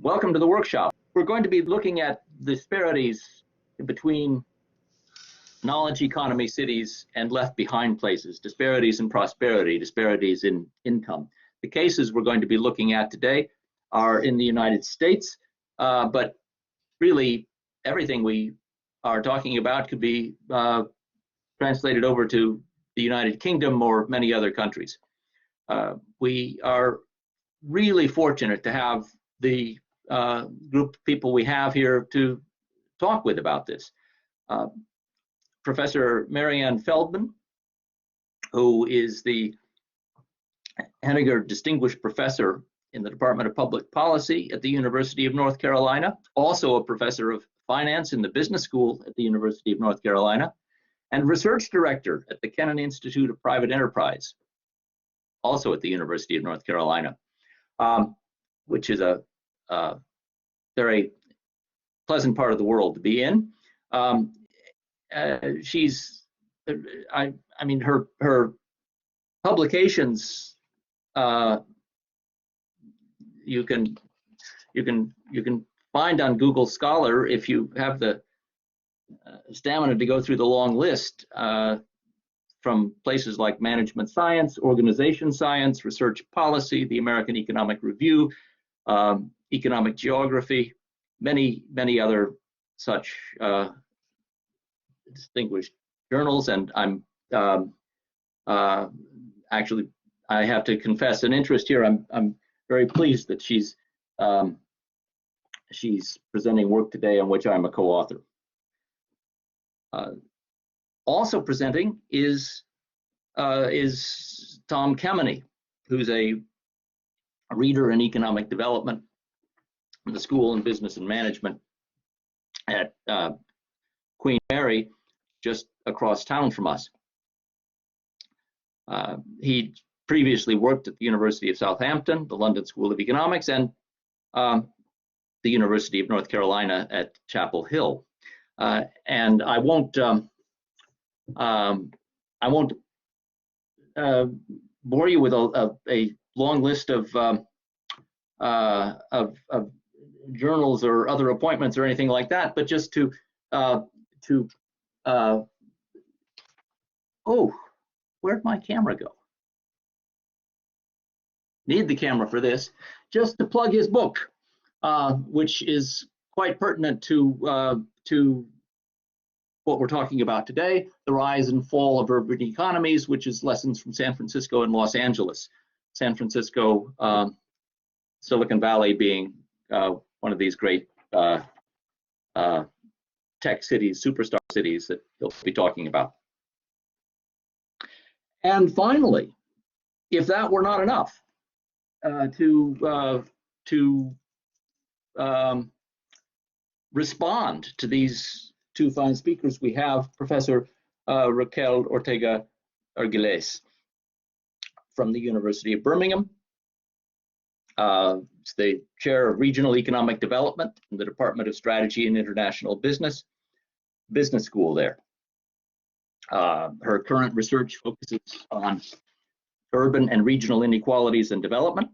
Welcome to the workshop. We're going to be looking at disparities between knowledge economy cities and left behind places, disparities in prosperity, disparities in income. The cases we're going to be looking at today are in the United States, but really everything we are talking about could be translated over to the United Kingdom or many other countries. We are really fortunate to have the group of people we have here to talk with about this. Professor Marianne Feldman, who is the Henniger Distinguished Professor in the Department of Public Policy at the University of North Carolina, also a professor of finance in the Business School at the University of North Carolina, and research director at the Kennan Institute of Private Enterprise, also at the University of North Carolina, which is a very pleasant part of the world to be in. She's, I mean, her publications, you can find on Google Scholar if you have the stamina to go through the long list, from places like Management Science, Organization Science, Research Policy, the American Economic Review, Economic Geography, many other such distinguished journals. And I'm actually, I have to confess an interest here. I'm very pleased that she's presenting work today on which I'm a co-author. Also presenting is Tom Kemeny, who's a reader in economic development in the School in Business and Management at Queen Mary, just across town from us. He previously worked at the University of Southampton, the London School of Economics, and the University of North Carolina at Chapel Hill. And I won't bore you with a long list of journals or other appointments or anything like that, but just to oh, where'd my camera go? Need the camera for this. Just to plug his book, which is quite pertinent to what we're talking about today, The Rise and Fall of Urban Economies, which is lessons from San Francisco and Los Angeles. San Francisco, Silicon Valley being one of these great tech cities, superstar cities that he'll be talking about. And finally, if that were not enough, to respond to these two fine speakers, we have Professor Raquel Ortega Argiles from the University of Birmingham. She's the chair of Regional Economic Development in the Department of Strategy and International Business School there. Her current research focuses on urban and regional inequalities and development,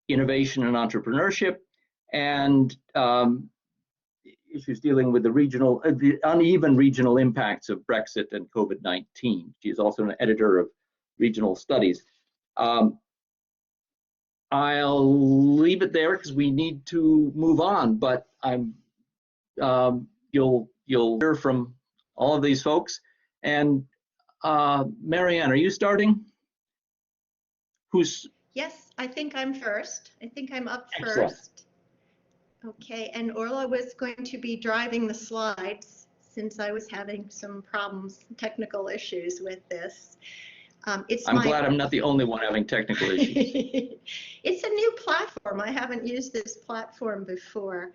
innovation and entrepreneurship, and issues dealing with the uneven regional impacts of Brexit and COVID-19. She is also an editor of regional studies. I'll leave it there because we need to move on, but you'll hear from all of these folks. And Marianne, are you starting? Yes, I think I'm first. I think I'm up Excellent. First. Okay, and Orla was going to be driving the slides since I was having some problems, technical issues with this. I'm glad I'm not the only one having technical issues. It's a new platform. I haven't used this platform before,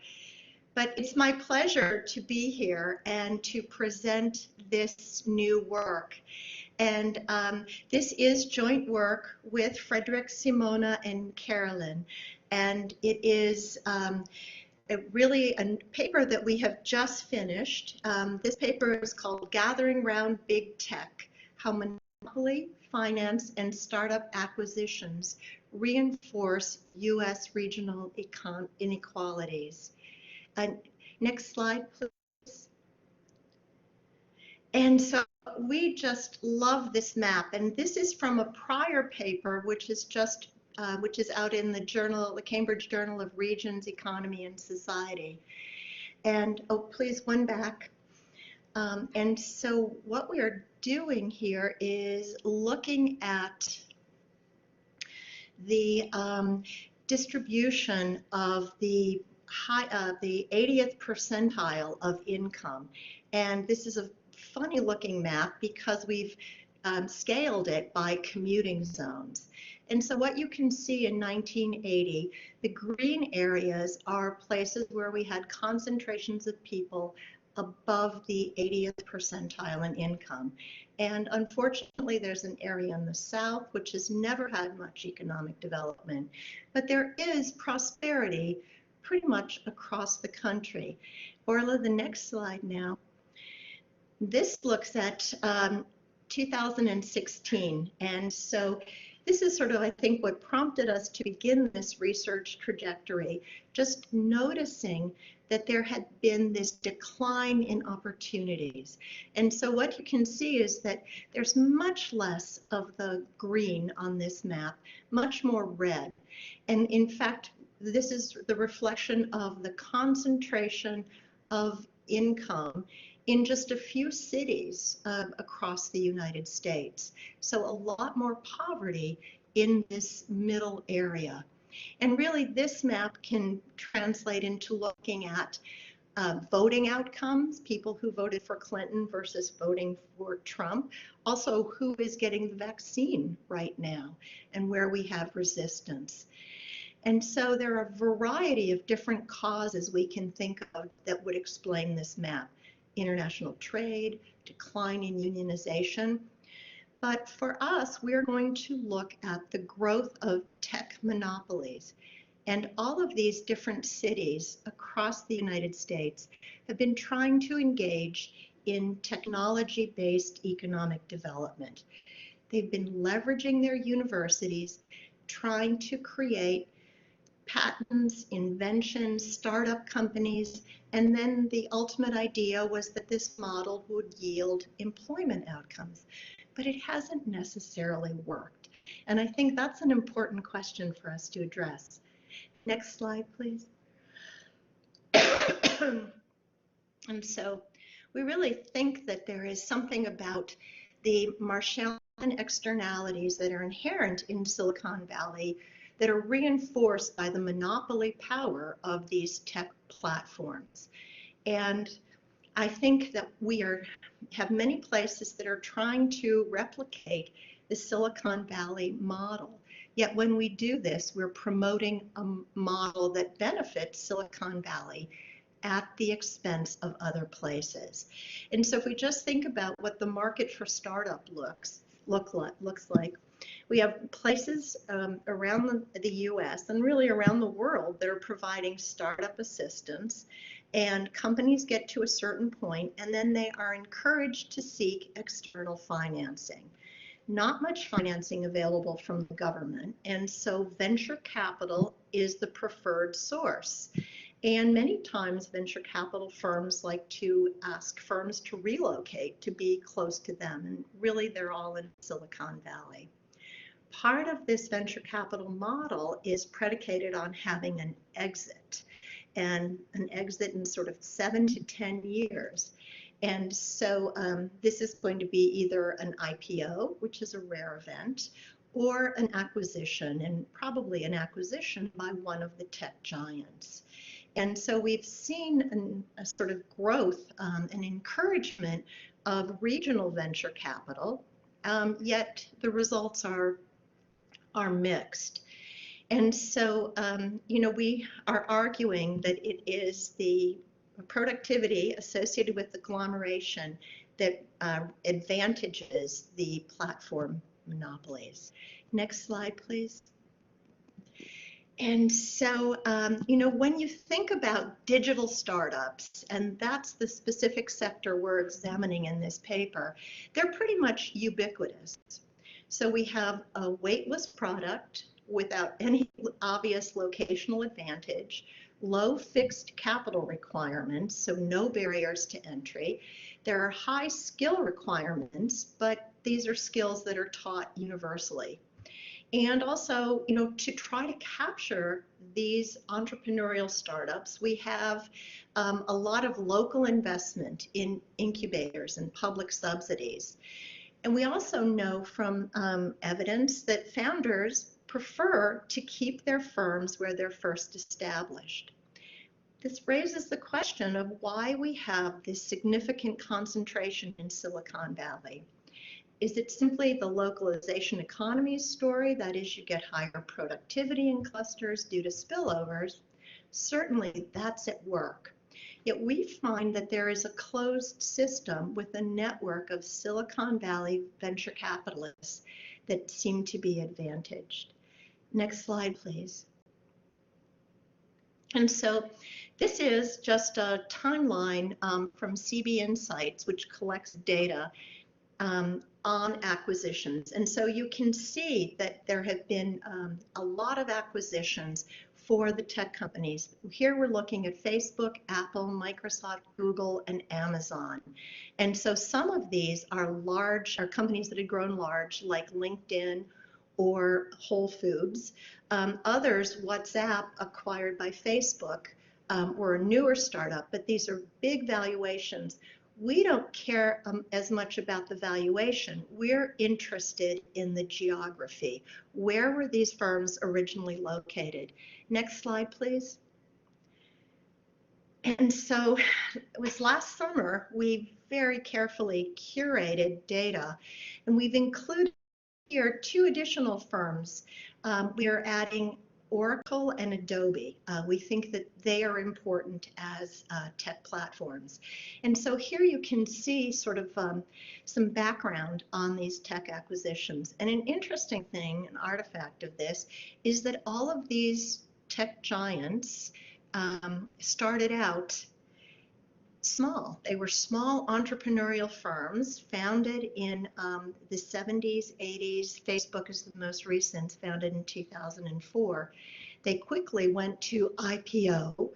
but it's my pleasure to be here and to present this new work. And this is joint work with Frederick, Simona, and Carolyn. And it is really a paper that we have just finished. This paper is called Gathering Round Big Tech, How Monopoly, Finance, and Startup Acquisitions reinforce U.S. regional inequalities. Next slide, please. And so we just love this map, and this is from a prior paper, which is out in the Cambridge Journal of Regions, Economy, and Society. And oh, please, one back. And so what we are doing here is looking at the distribution of the 80th percentile of income. And this is a funny looking map because we've scaled it by commuting zones. And so what you can see in 1980, the green areas are places where we had concentrations of people above the 80th percentile in income. And unfortunately, there's an area in the South which has never had much economic development, but there is prosperity pretty much across the country. Orla, the next slide now. This looks at 2016, and so this is sort of, I think, what prompted us to begin this research trajectory, just noticing that there had been this decline in opportunities. And so what you can see is that there's much less of the green on this map, much more red. And in fact, this is the reflection of the concentration of income in just a few cities across the United States. So a lot more poverty in this middle area. And really this map can translate into looking at voting outcomes, people who voted for Clinton versus voting for Trump, also who is getting the vaccine right now and where we have resistance. And so there are a variety of different causes we can think of that would explain this map. International trade, decline in unionization. But for us, we're going to look at the growth of tech monopolies. And all of these different cities across the United States have been trying to engage in technology-based economic development. They've been leveraging their universities, trying to create patents, inventions, startup companies, and then the ultimate idea was that this model would yield employment outcomes. But it hasn't necessarily worked. And I think that's an important question for us to address. Next slide, please. And so we really think that there is something about the Marshallian externalities that are inherent in Silicon Valley that are reinforced by the monopoly power of these tech platforms. And I think that we have many places that are trying to replicate the Silicon Valley model. Yet when we do this, we're promoting a model that benefits Silicon Valley at the expense of other places. And so if we just think about what the market for startup looks like, we have places around the US and really around the world that are providing startup assistance, and companies get to a certain point and then they are encouraged to seek external financing. Not much financing available from the government, and so venture capital is the preferred source. And many times venture capital firms like to ask firms to relocate to be close to them, and really they're all in Silicon Valley. Part of this venture capital model is predicated on having an exit, and an exit in sort of 7 to 10 years. And so this is going to be either an IPO, which is a rare event, or an acquisition, and probably an acquisition by one of the tech giants. And so we've seen a sort of growth, an encouragement of regional venture capital, yet the results are mixed. And so, we are arguing that it is the productivity associated with agglomeration that advantages the platform monopolies. Next slide, please. And so, when you think about digital startups, and that's the specific sector we're examining in this paper, they're pretty much ubiquitous. So we have a weightless product without any obvious locational advantage, low fixed capital requirements, so no barriers to entry. There are high skill requirements, but these are skills that are taught universally. And also, to try to capture these entrepreneurial startups, we have a lot of local investment in incubators and public subsidies. And we also know from evidence that founders prefer to keep their firms where they're first established. This raises the question of why we have this significant concentration in Silicon Valley. Is it simply the localization economies story? That is, you get higher productivity in clusters due to spillovers. Certainly, that's at work. Yet we find that there is a closed system with a network of Silicon Valley venture capitalists that seem to be advantaged. Next slide, please. And so this is just a timeline from CB Insights, which collects data on acquisitions. And so you can see that there have been a lot of acquisitions for the tech companies. Here we're looking at Facebook, Apple, Microsoft, Google, and Amazon. And so some of these are companies that had grown large, like LinkedIn or Whole Foods. Others, WhatsApp, acquired by Facebook, were a newer startup, but these are big valuations. We don't care as much about the valuation. We're interested in the geography. Where were these firms originally located? Next slide, please. And so it was last summer, we very carefully curated data, and we've included here 2 additional firms. We are adding Oracle and Adobe. We think that they are important as tech platforms. And so here you can see sort of some background on these tech acquisitions. And an interesting thing, an artifact of this, is that all of these tech giants started out small. They were small entrepreneurial firms founded in the 70s, 80s. Facebook is the most recent, founded in 2004. They quickly went to IPO.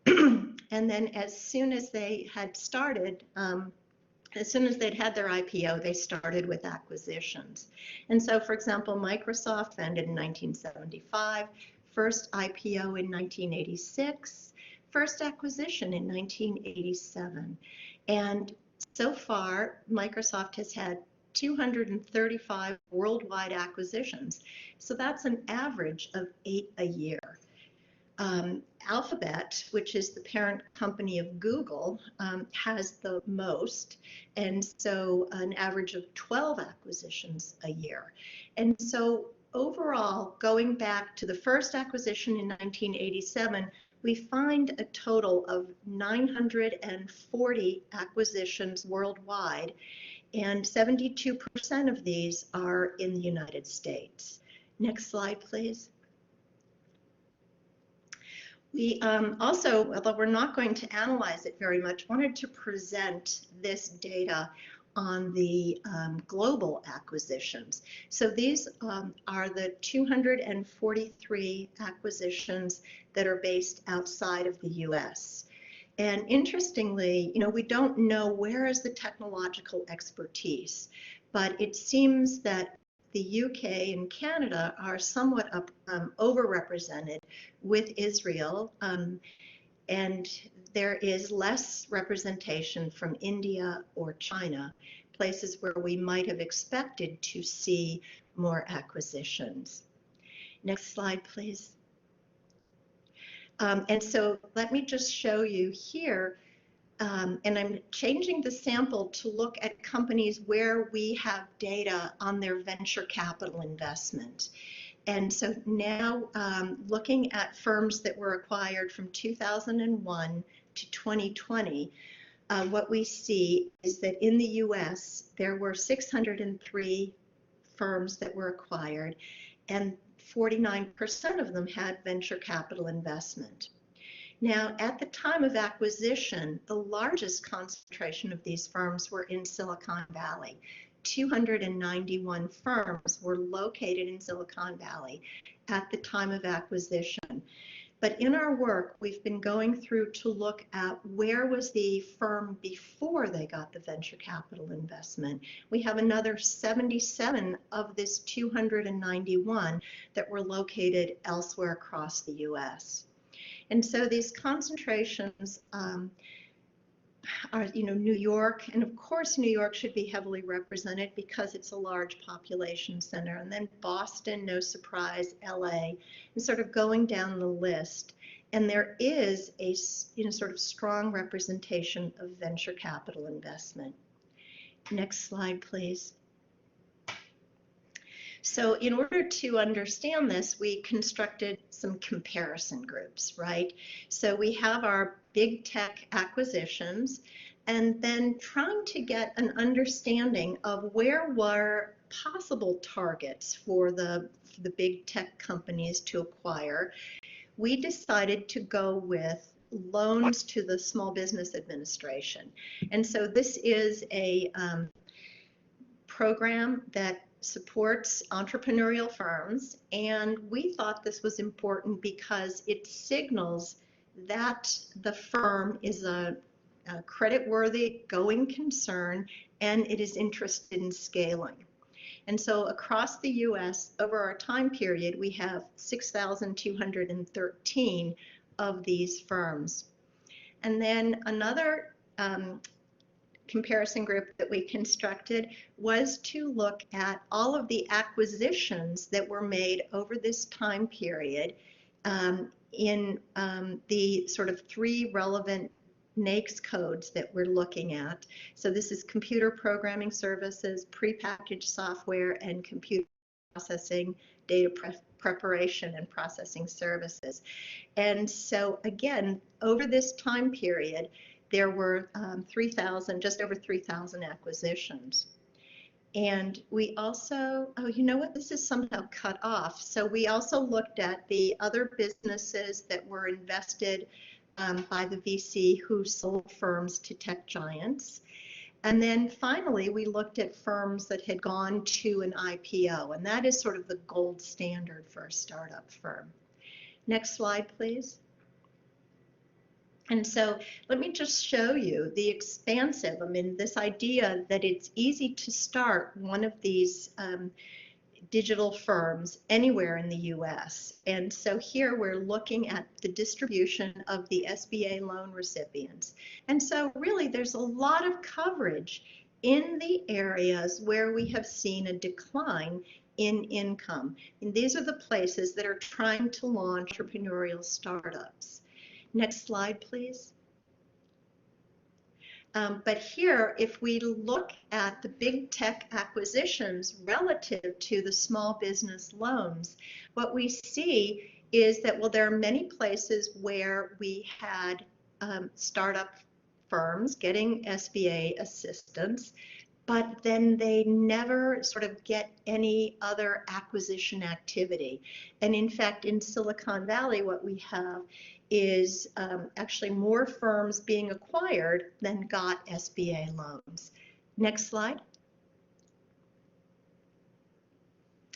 And then as soon as they had started, as soon as they'd had their IPO, they started with acquisitions. And so, for example, Microsoft, founded in 1975, first IPO in 1986, first acquisition in 1987. And so far, Microsoft has had 235 worldwide acquisitions. So that's an average of 8 a year. Alphabet, which is the parent company of Google, has the most, and so an average of 12 acquisitions a year. And so overall, going back to the first acquisition in 1987, we find a total of 940 acquisitions worldwide, and 72% of these are in the United States. Next slide, please. We also, although we're not going to analyze it very much, wanted to present this data on the global acquisitions. So these are the 243 acquisitions that are based outside of the US. And interestingly, we don't know where is the technological expertise, but it seems that the UK and Canada are somewhat overrepresented with Israel, and there is less representation from India or China, places where we might have expected to see more acquisitions. Next slide, please. And so let me just show you here, and I'm changing the sample to look at companies where we have data on their venture capital investment. And so now looking at firms that were acquired from 2001 to 2020, what we see is that in the US, there were 603 firms that were acquired, and 49% of them had venture capital investment. Now, at the time of acquisition, the largest concentration of these firms were in Silicon Valley. 291 firms were located in Silicon Valley at the time of acquisition. But in our work, we've been going through to look at where was the firm before they got the venture capital investment. We have another 77 of this 291 that were located elsewhere across the US. And so these concentrations are, New York, and of course New York should be heavily represented because it's a large population center, and then Boston, no surprise, LA, and sort of going down the list. And there is a sort of strong representation of venture capital investment. Next slide, please. So in order to understand this, we constructed some comparison groups, right? So we have our big tech acquisitions, and then trying to get an understanding of where were possible targets for the big tech companies to acquire. We decided to go with loans to the Small Business Administration. And so this is a program that supports entrepreneurial firms, and we thought this was important because it signals that the firm is a credit-worthy going concern and it is interested in scaling. And so across the US, over our time period, we have 6,213 of these firms. And then another comparison group that we constructed was to look at all of the acquisitions that were made over this time period in the sort of 3 relevant NAICS codes that we're looking at. So this is computer programming services, prepackaged software, and computer processing, data preparation and processing services. And so again, over this time period, there were 3,000, just over 3,000 acquisitions. And we also, oh, you know what, this is somehow cut off. So we also looked at the other businesses that were invested by the VC who sold firms to tech giants. And then finally, we looked at firms that had gone to an IPO, and that is sort of the gold standard for a startup firm. Next slide, please. And so let me just show you the expansive, this idea that it's easy to start one of these digital firms anywhere in the US. And so here we're looking at the distribution of the SBA loan recipients. And so really there's a lot of coverage in the areas where we have seen a decline in income. And these are the places that are trying to launch entrepreneurial startups. Next slide, please. But here, if we look at the big tech acquisitions relative to the small business loans, what we see is that, well, there are many places where we had startup firms getting SBA assistance, but then they never sort of get any other acquisition activity. And in fact, in Silicon Valley, what we have is actually more firms being acquired than got SBA loans. Next slide.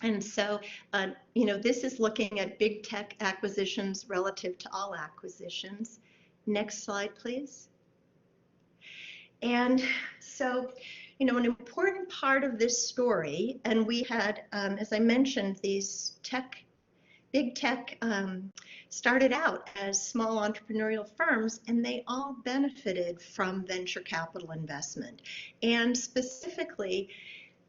And so, this is looking at big tech acquisitions relative to all acquisitions. Next slide, please. And so, an important part of this story, and we had, as I mentioned, these big tech started out as small entrepreneurial firms, and they all benefited from venture capital investment. And specifically,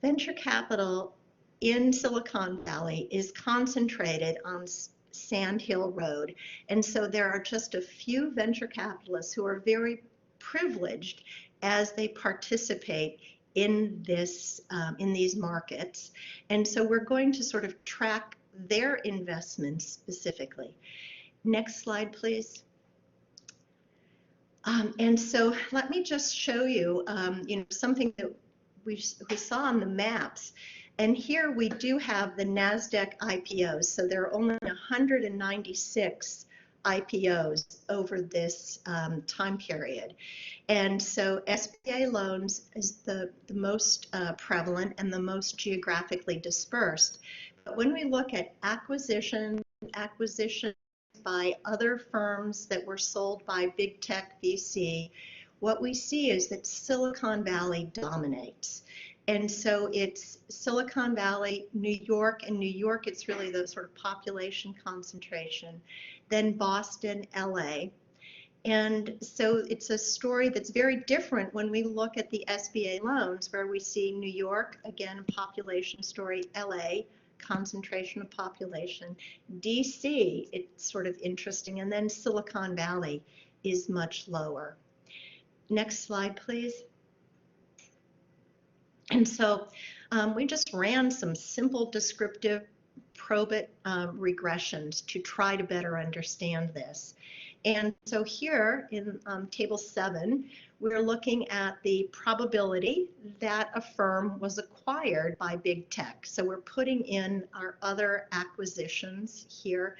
venture capital in Silicon Valley is concentrated on Sand Hill Road. And so there are just a few venture capitalists who are very privileged as they participate in these markets. And so we're going to sort of track their investments specifically. Next slide, please. And so let me just show you, something that we saw on the maps. And here we do have the NASDAQ IPOs. So there are only 196 IPOs over this time period. And so SBA loans is the most prevalent and the most geographically dispersed. But when we look at acquisition by other firms that were sold by big tech VC, what we see is that Silicon Valley dominates. And so it's Silicon Valley, New York, and New York, it's really the sort of population concentration, then Boston, LA. And so it's a story that's very different when we look at the SBA loans, where we see New York, again, population story, LA, concentration of population, DC, it's sort of interesting, and then Silicon Valley is much lower. Next slide, please. And so we just ran some simple descriptive probit regressions to try to better understand this. And so here in table 7, we're looking at the probability that a firm was acquired by big tech. So we're putting in our other acquisitions here.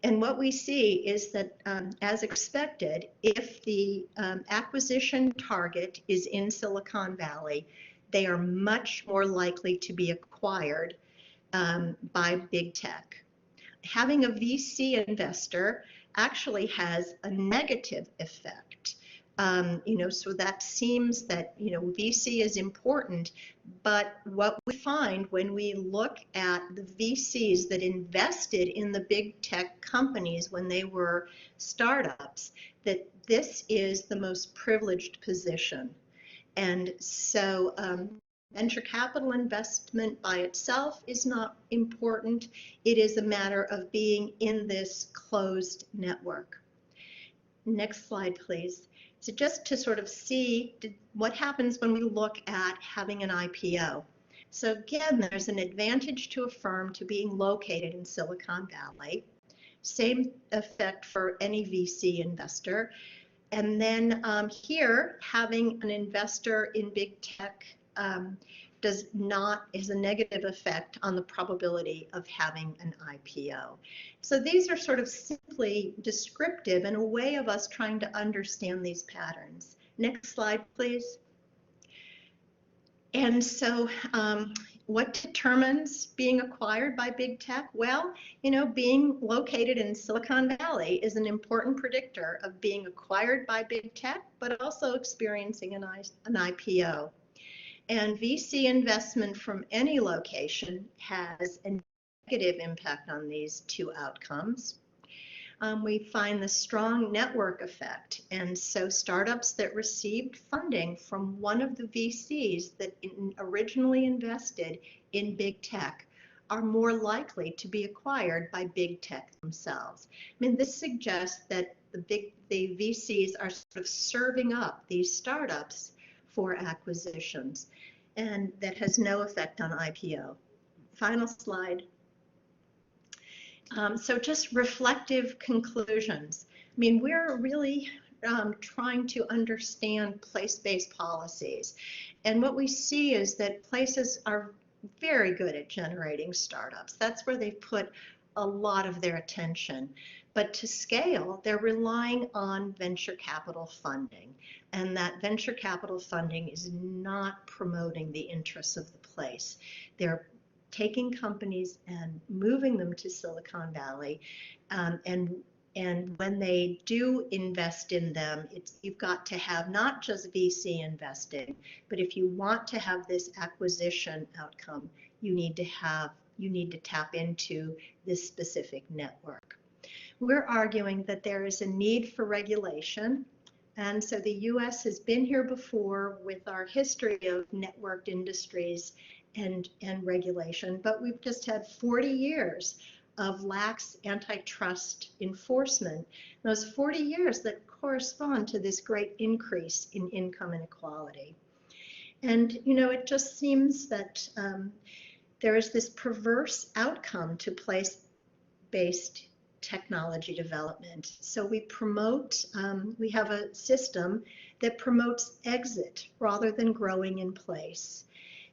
And what we see is that, as expected, if the acquisition target is in Silicon Valley, they are much more likely to be acquired by big tech. Having a VC investor actually has a negative effect. So that seems that, VC is important, but what we find when we look at the VCs that invested in the big tech companies when they were startups, that this is the most privileged position. And so venture capital investment by itself is not important. It is a matter of being in this closed network. Next slide, please. So just to sort of see what happens when we look at having an IPO. So again, there's an advantage to a firm to being located in Silicon Valley. Same effect for any VC investor. And then here, having an investor in big tech is a negative effect on the probability of having an IPO. So these are sort of simply descriptive and a way of us trying to understand these patterns. Next slide, please. And so what determines being acquired by big tech? Well, being located in Silicon Valley is an important predictor of being acquired by big tech, but also experiencing an IPO. And VC investment from any location has a negative impact on these two outcomes. We find the strong network effect. And so startups that received funding from one of the VCs that originally invested in big tech are more likely to be acquired by big tech themselves. I mean, this suggests that the VCs are sort of serving up these startups for acquisitions, and that has no effect on IPO. Final slide. So just reflective conclusions. I mean, we're really trying to understand place-based policies. And what we see is that places are very good at generating startups. That's where they've put a lot of their attention. But to scale, they're relying on venture capital funding. And that venture capital funding is not promoting the interests of the place. They're taking companies and moving them to Silicon Valley. And when they do invest in them, you've got to have not just VC investing, but if you want to have this acquisition outcome, you need to tap into this specific network. We're arguing that there is a need for regulation. And so the US has been here before with our history of networked industries and regulation, but we've just had 40 years of lax antitrust enforcement. Those 40 years that correspond to this great increase in income inequality. And, it just seems that there is this perverse outcome to place-based technology development. So we have a system that promotes exit rather than growing in place.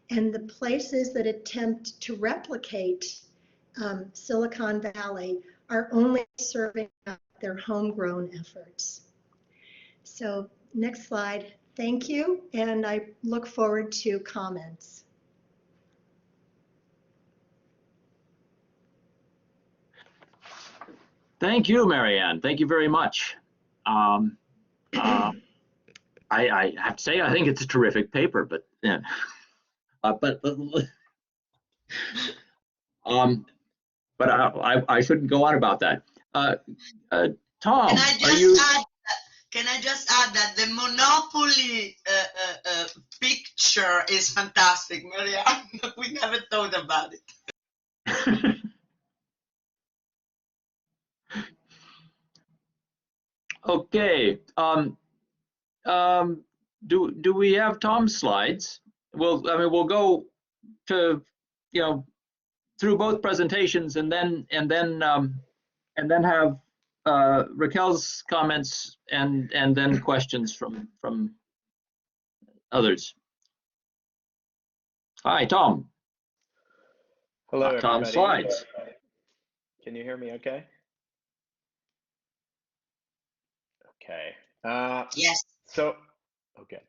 And the places that attempt to replicate Silicon Valley are only serving up their homegrown efforts. So next slide. Thank you, and I look forward to comments. Thank you, Marianne. Thank you very much. I have to say, I think it's a terrific paper, but yeah. But I shouldn't go on about that. Tom, can I just add that the monopoly picture is fantastic, Marianne? We never thought about it. Okay. Do we have Tom's slides? Well, I mean, we'll go to, you know, through both presentations and then have Raquel's comments and then questions from others. Hi, Tom. Hello, everybody. Tom's slides. Can you hear me okay? Okay. Yes. So, okay.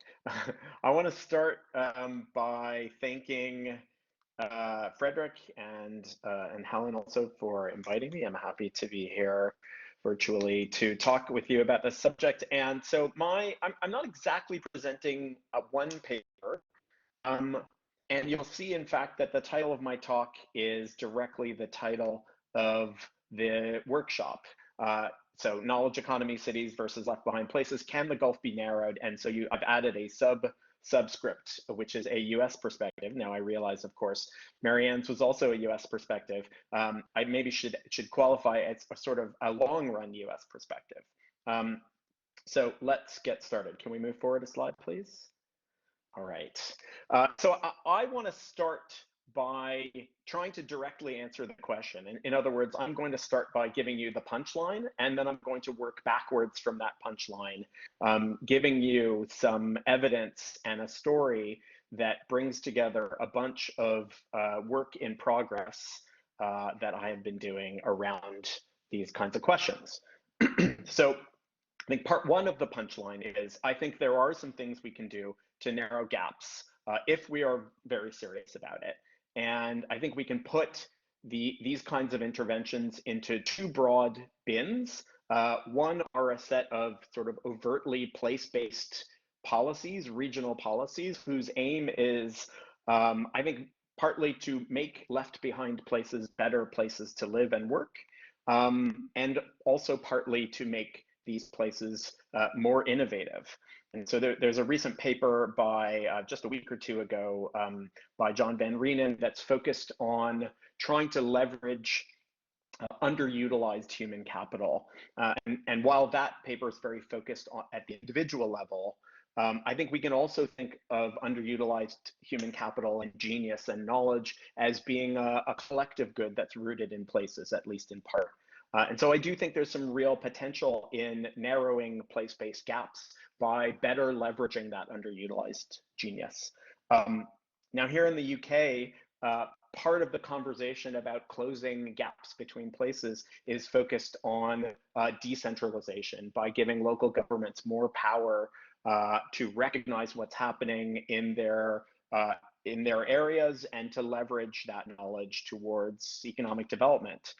I want to start by thanking Frederick and Helen also for inviting me. I'm happy to be here virtually to talk with you about this subject. And so I'm not exactly presenting one paper. And you'll see, in fact, that the title of my talk is directly the title of the workshop. So knowledge economy cities versus left behind places, can the gulf be narrowed? And so I've added a subscript, which is a US perspective. Now I realize, of course, Marianne's was also a US perspective. I maybe should qualify as a sort of a long run US perspective. So let's get started. Can we move forward a slide, please? All right. So I want to start by trying to directly answer the question. In other words, I'm going to start by giving you the punchline, and then I'm going to work backwards from that punchline, giving you some evidence and a story that brings together a bunch of work in progress that I have been doing around these kinds of questions. So I think part one of the punchline is, I think there are some things we can do to narrow gaps if we are very serious about it. And I think we can put these kinds of interventions into two broad bins. One are a set of sort of overtly place-based policies, regional policies, whose aim is, I think, partly to make left behind places better places to live and work, and also partly to make these places more innovative. And so there's a recent paper by just a week or two ago by John Van Reenen that's focused on trying to leverage underutilized human capital. And while that paper is very focused on at the individual level, I think we can also think of underutilized human capital and genius and knowledge as being a collective good that's rooted in places, at least in part. And so I do think there's some real potential in narrowing place-based gaps by better leveraging that underutilized genius. Now here in the UK, part of the conversation about closing gaps between places is focused on decentralization by giving local governments more power to recognize what's happening in their areas and to leverage that knowledge towards economic development.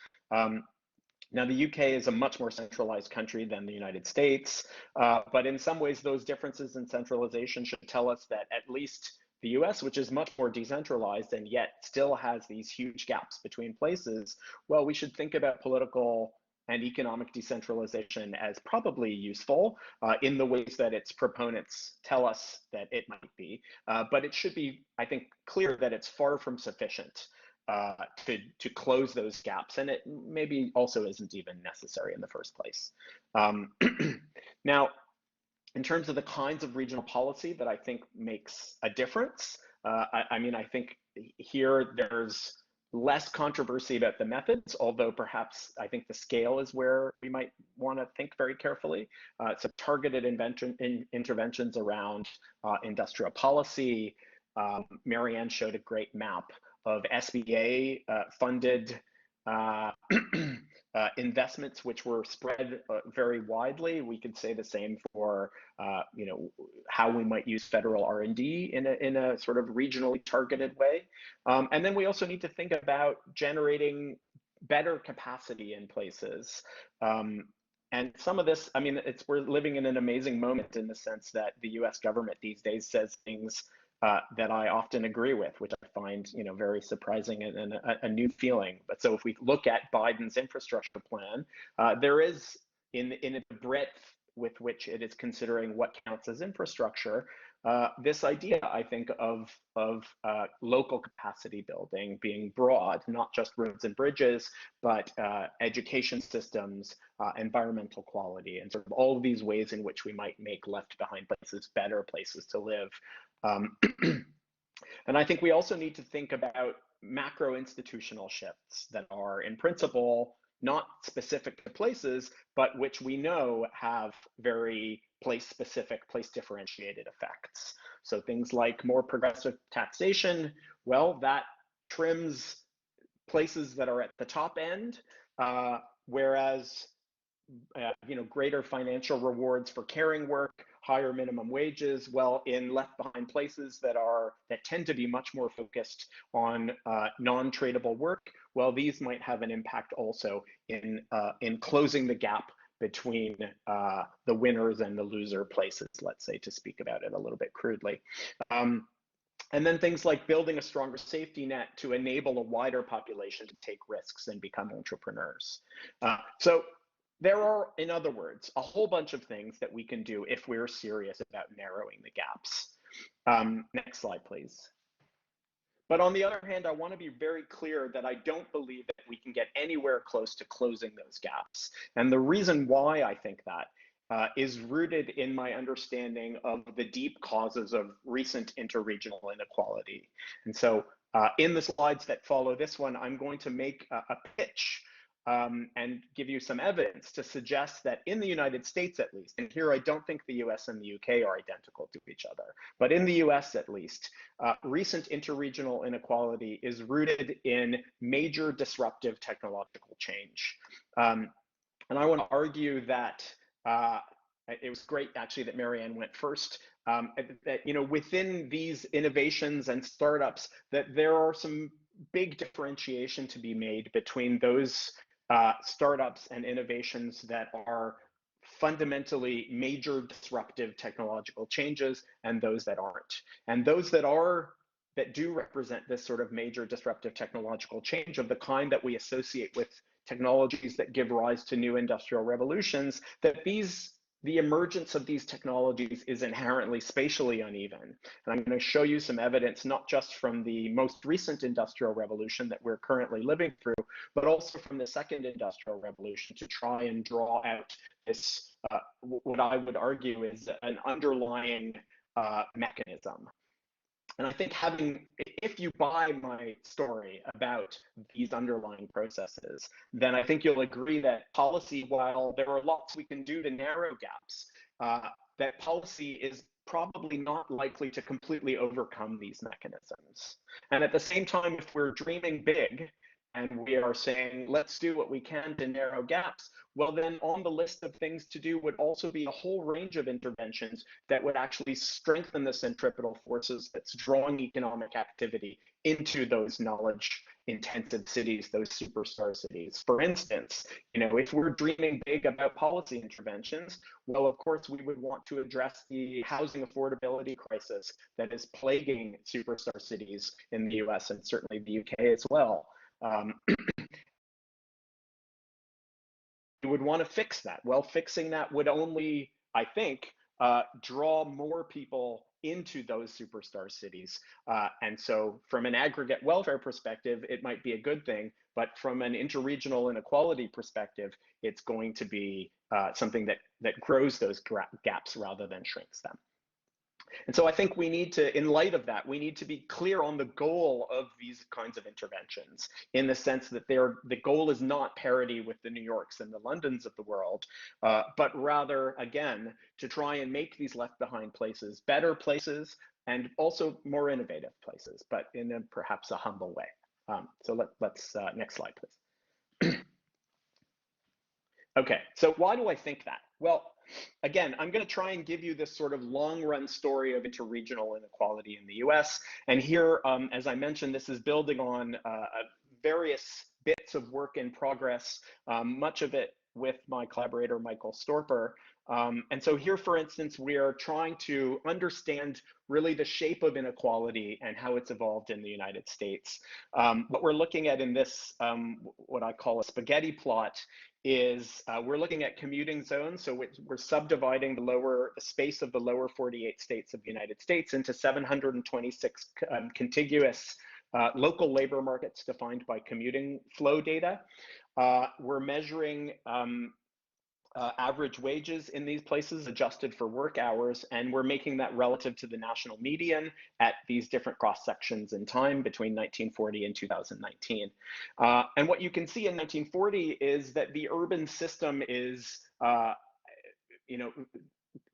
Now, the UK is a much more centralized country than the United States, but in some ways, those differences in centralization should tell us that at least the US, which is much more decentralized and yet still has these huge gaps between places, well, we should think about political and economic decentralization as probably useful in the ways that its proponents tell us that it might be. But it should be, I think, clear that it's far from sufficient to close those gaps, and it maybe also isn't even necessary in the first place. Now, in terms of the kinds of regional policy that I think makes a difference, I mean, I think here there's less controversy about the methods, although perhaps I think the scale is where we might want to think very carefully. So targeted interventions around industrial policy. Marianne showed a great map of SBA funded investments which were spread very widely. We could say the same for how we might use federal R&D in a sort of regionally targeted way. And then we also need to think about generating better capacity in places. And some of this, I mean, we're living in an amazing moment in the sense that the US government these days says things that I often agree with, which I find, very surprising and a new feeling. But so if we look at Biden's infrastructure plan, there is in the breadth with which it is considering what counts as infrastructure, this idea, I think, of local capacity building being broad, not just roads and bridges, but education systems, environmental quality, and sort of all of these ways in which we might make left behind places better places to live. And I think we also need to think about macro institutional shifts that are in principle not specific to places, but which we know have very place-specific, place-differentiated effects. So things like more progressive taxation, well, that trims places that are at the top end, whereas greater financial rewards for caring work, higher minimum wages, well, in left behind places that tend to be much more focused on non-tradable work, well, these might have an impact also in closing the gap between the winners and the loser places, let's say, to speak about it a little bit crudely. And then things like building a stronger safety net to enable a wider population to take risks and become entrepreneurs. So there are, in other words, a whole bunch of things that we can do if we're serious about narrowing the gaps. Next slide, please. But on the other hand, I want to be very clear that I don't believe that we can get anywhere close to closing those gaps. And the reason why I think that is rooted in my understanding of the deep causes of recent interregional inequality. And so in the slides that follow this one, I'm going to make a pitch and give you some evidence to suggest that in the United States, at least, and here I don't think the US and the UK are identical to each other, but in the US at least, recent interregional inequality is rooted in major disruptive technological change. And I want to argue that it was great actually that Marianne went first, that within these innovations and startups, that there are some big differentiation to be made between those startups and innovations that are fundamentally major disruptive technological changes and those that aren't. And those that do represent this sort of major disruptive technological change of the kind that we associate with technologies that give rise to new industrial revolutions, that the emergence of these technologies is inherently spatially uneven. And I'm going to show you some evidence, not just from the most recent industrial revolution that we're currently living through, but also from the second industrial revolution to try and draw out this, what I would argue is an underlying mechanism. And I think if you buy my story about these underlying processes, then I think you'll agree that policy, while there are lots we can do to narrow gaps, that policy is probably not likely to completely overcome these mechanisms. And at the same time, if we're dreaming big, and we are saying, let's do what we can to narrow gaps, well, then on the list of things to do would also be a whole range of interventions that would actually strengthen the centripetal forces that's drawing economic activity into those knowledge-intensive cities, those superstar cities. For instance, if we're dreaming big about policy interventions, well, of course, we would want to address the housing affordability crisis that is plaguing superstar cities in the US and certainly the UK as well. You would want to fix that. Well, fixing that would only, I think, draw more people into those superstar cities. And so from an aggregate welfare perspective, it might be a good thing, but from an interregional inequality perspective, it's going to be something that grows those gaps rather than shrinks them. And so I think we need to, in light of that, we need to be clear on the goal of these kinds of interventions, in the sense that the goal is not parity with the New Yorks and the Londons of the world, but rather, again, to try and make these left behind places better places and also more innovative places, but in perhaps a humble way. So let's next slide, please. Okay, so why do I think that? Well, again, I'm going to try and give you this sort of long run story of interregional inequality in the US. And here, as I mentioned, this is building on various bits of work in progress, much of it with my collaborator, Michael Storper. And so here, for instance, we are trying to understand really the shape of inequality and how it's evolved in the United States. What we're looking at in this, what I call a spaghetti plot, is we're looking at commuting zones. So we're subdividing the space of the lower 48 states of the United States into 726 contiguous local labor markets defined by commuting flow data. We're measuring average wages in these places adjusted for work hours, and we're making that relative to the national median at these different cross sections in time between 1940 and 2019. And what you can see in 1940 is that the urban system is,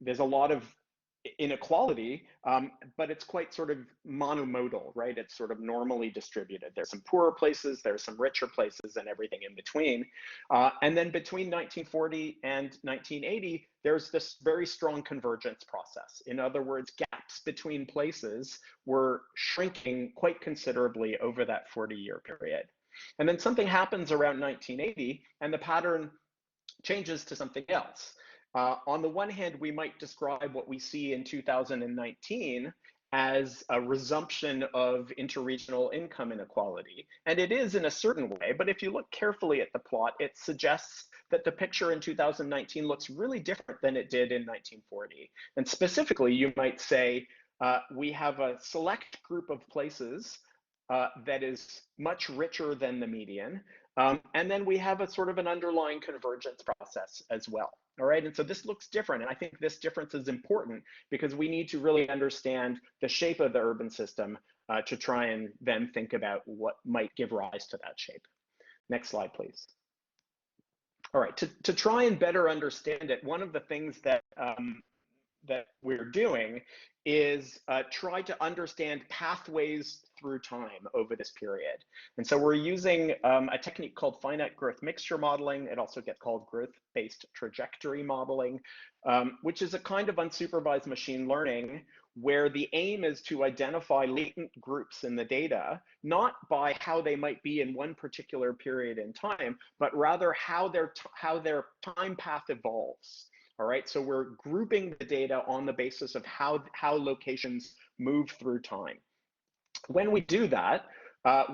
there's a lot of inequality, but it's quite sort of monomodal, right? It's sort of normally distributed. There's some poorer places, there's some richer places, and everything in between. And then between 1940 and 1980, there's this very strong convergence process. In other words, gaps between places were shrinking quite considerably over that 40-year period. And then something happens around 1980, and the pattern changes to something else. On the one hand, we might describe what we see in 2019 as a resumption of interregional income inequality. And it is in a certain way, but if you look carefully at the plot, it suggests that the picture in 2019 looks really different than it did in 1940. And specifically, you might say, we have a select group of places that is much richer than the median. And then we have a sort of an underlying convergence process as well. All right, and so this looks different. And I think this difference is important because we need to really understand the shape of the urban system to try and then think about what might give rise to that shape. Next slide, please. All right, to try and better understand it, one of the things that that we're doing is try to understand pathways through time over this period. And so we're using a technique called finite growth mixture modeling. It also gets called growth-based trajectory modeling, which is a kind of unsupervised machine learning where the aim is to identify latent groups in the data, not by how they might be in one particular period in time, but rather how their time path evolves. All right, so we're grouping the data on the basis of how locations move through time. When we do that,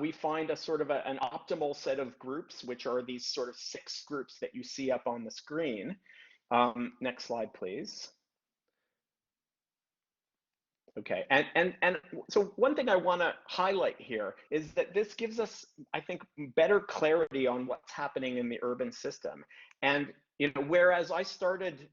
we find a sort of an optimal set of groups, which are these sort of 6 groups that you see up on the screen. Next slide, please. Okay, and so one thing I want to highlight here is that this gives us, I think, better clarity on what's happening in the urban system. And whereas I started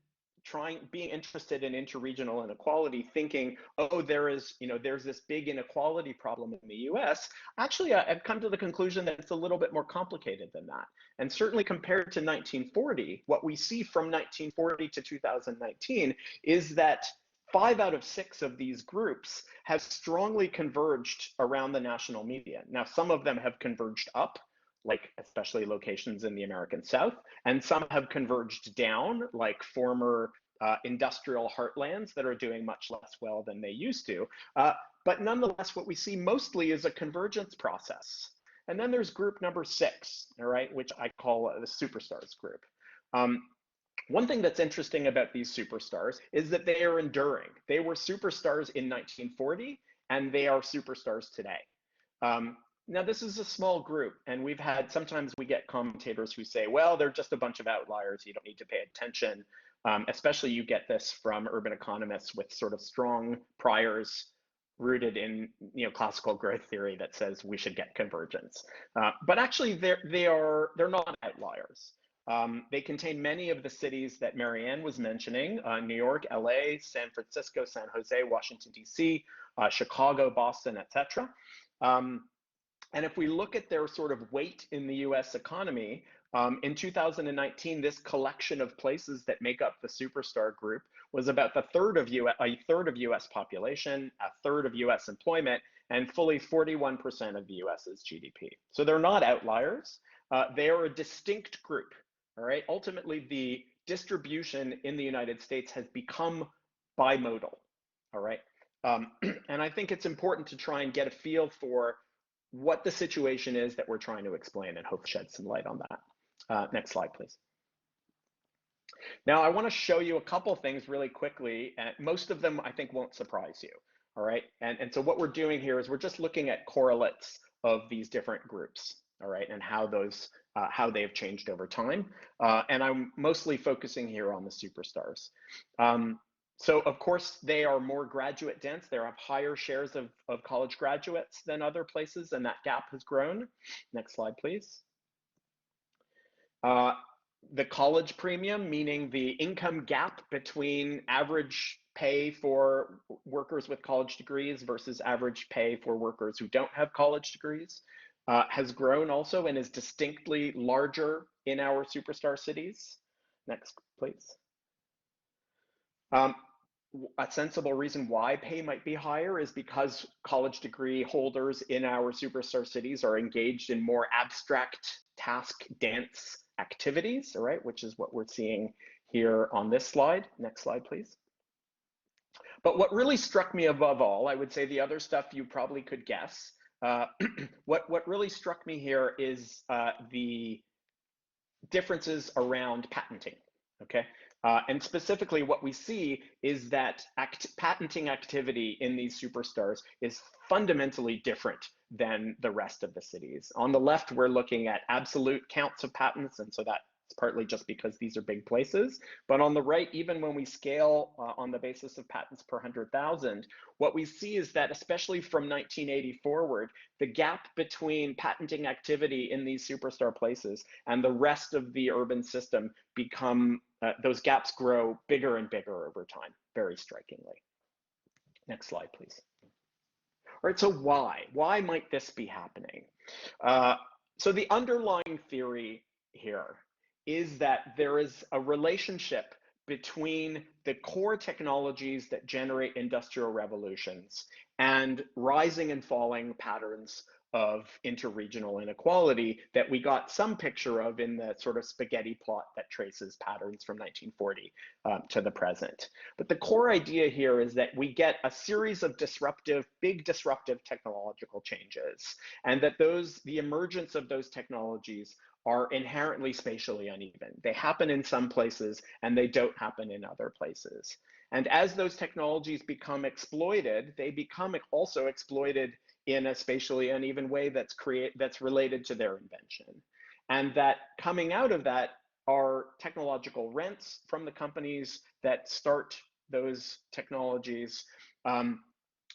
being interested in interregional inequality, thinking, oh, there's this big inequality problem in the US, actually, I've come to the conclusion that it's a little bit more complicated than that. And certainly compared to 1940, what we see from 1940 to 2019 is that 5 out of 6 of these groups have strongly converged around the national median. Now, some of them have converged up, like especially locations in the American South, and some have converged down, like former industrial heartlands that are doing much less well than they used to. But nonetheless, what we see mostly is a convergence process. And then there's group number 6, all right, which I call the superstars group. One thing that's interesting about these superstars is that they are enduring. They were superstars in 1940, and they are superstars today. Now, this is a small group, and sometimes we get commentators who say, well, they're just a bunch of outliers. You don't need to pay attention. Especially you get this from urban economists with sort of strong priors rooted in classical growth theory that says we should get convergence. But actually, they're not outliers. They contain many of the cities that Marianne was mentioning, New York, LA, San Francisco, San Jose, Washington, DC, Chicago, Boston, etc. And if we look at their sort of weight in the US economy, in 2019, this collection of places that make up the superstar group was about a third of US population, a third of US employment, and fully 41% of the US's GDP. So they're not outliers. They are a distinct group. all right? Ultimately, the distribution in the United States has become bimodal, all right? And I think it's important to try and get a feel for what the situation is that we're trying to explain and hope shed some light on that. Next slide, please. Now, I want to show you a couple things really quickly, and most of them I think won't surprise you, all right? And so what we're doing here is we're just looking at correlates of these different groups, all right, and how those how they have changed over time. And I'm mostly focusing here on the superstars. So of course, they are more graduate dense. They have higher shares of college graduates than other places, and that gap has grown. Next slide, please. The college premium, meaning the income gap between average pay for workers with college degrees versus average pay for workers who don't have college degrees, has grown also and is distinctly larger in our superstar cities. Next, please. A sensible reason why pay might be higher is because college degree holders in our superstar cities are engaged in more abstract, task-dense activities, all right, which is what we're seeing here on this slide. Next slide, please. But what really struck me above all, I would say the other stuff you probably could guess, what really struck me here is the differences around patenting, okay? And specifically what we see is that patenting activity in these superstars is fundamentally different than the rest of the cities. On the left, we're looking at absolute counts of patents, and so that's partly just because these are big places. But on the right, even when we scale on the basis of patents per 100,000, what we see is that, especially from 1980 forward, the gap between patenting activity in these superstar places and the rest of the urban system those gaps grow bigger and bigger over time, very strikingly. Next slide, please. All right, so why might this be happening? So the underlying theory here is that there is a relationship between the core technologies that generate industrial revolutions and rising and falling patterns of interregional inequality that we got some picture of in the sort of spaghetti plot that traces patterns from 1940 to the present. But the core idea here is that we get a series of big disruptive technological changes, and that the emergence of those technologies are inherently spatially uneven. They happen in some places and they don't happen in other places. And as those technologies become exploited, they become also exploited in a spatially uneven way that's related to their invention. And that coming out of that are technological rents from the companies that start those technologies,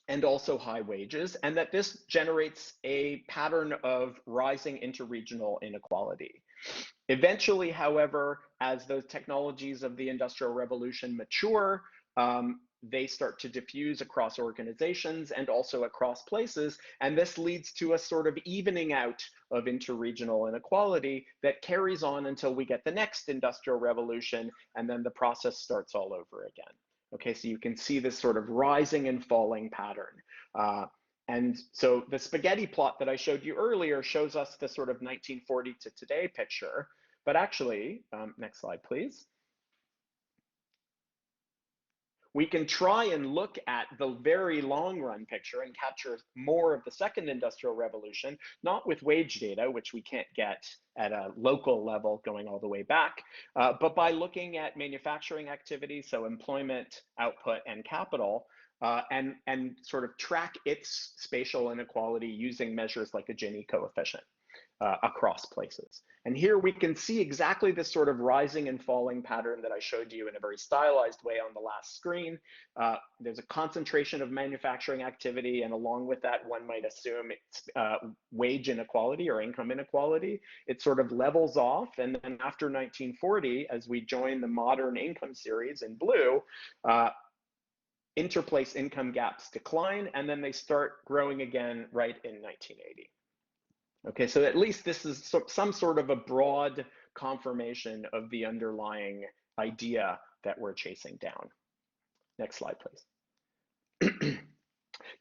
and also high wages, and that this generates a pattern of rising interregional inequality. Eventually, however, as those technologies of the Industrial Revolution mature, they start to diffuse across organizations and also across places, and this leads to a sort of evening out of interregional inequality that carries on until we get the next Industrial Revolution, and then the process starts all over again. Okay, so you can see this sort of rising and falling pattern. And so the spaghetti plot that I showed you earlier shows us the sort of 1940 to today picture, but actually, next slide, please. We can try and look at the very long run picture and capture more of the second industrial revolution, not with wage data, which we can't get at a local level going all the way back, but by looking at manufacturing activity, so employment, output, and capital, and sort of track its spatial inequality using measures like a Gini coefficient across places. And here we can see exactly this sort of rising and falling pattern that I showed you in a very stylized way on the last screen. There's a concentration of manufacturing activity, and along with that, one might assume it's wage inequality or income inequality. It sort of levels off, and then after 1940, as we join the modern income series in blue, interplace income gaps decline, and then they start growing again right in 1980. Okay, so at least this is some sort of a broad confirmation of the underlying idea that we're chasing down. Next slide, please.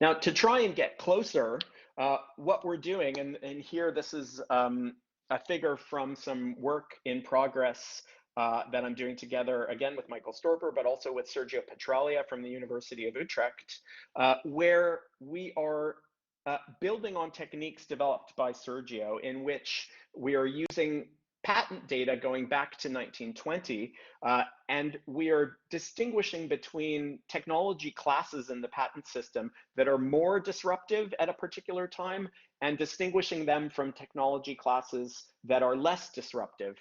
Now, to try and get closer, what we're doing, and here this is a figure from some work in progress that I'm doing together, again, with Michael Storper, but also with Sergio Petralia from the University of Utrecht, where we are building on techniques developed by Sergio, in which we are using patent data going back to 1920, and we are distinguishing between technology classes in the patent system that are more disruptive at a particular time, and distinguishing them from technology classes that are less disruptive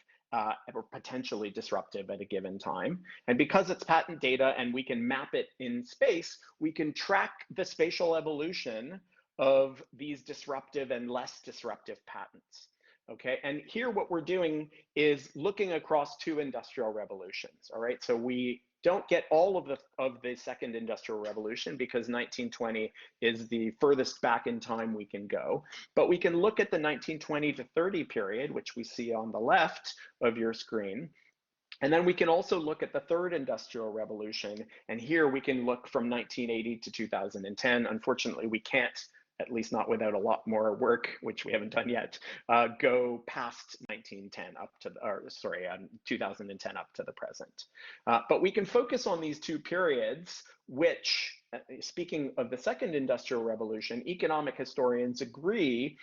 or potentially disruptive at a given time. And because it's patent data and we can map it in space, we can track the spatial evolution of these disruptive and less disruptive patents. Okay, and here what we're doing is looking across two industrial revolutions. All right, so we don't get all of the second industrial revolution because 1920 is the furthest back in time we can go, but we can look at the 1920 to 30 period, which we see on the left of your screen. And then we can also look at the third industrial revolution, and here we can look from 1980 to 2010. Unfortunately, we can't, at least not without a lot more work, which we haven't done yet, go past 1910 up to, 2010 up to the present. But we can focus on these two periods, which, speaking of the second industrial revolution, economic historians agree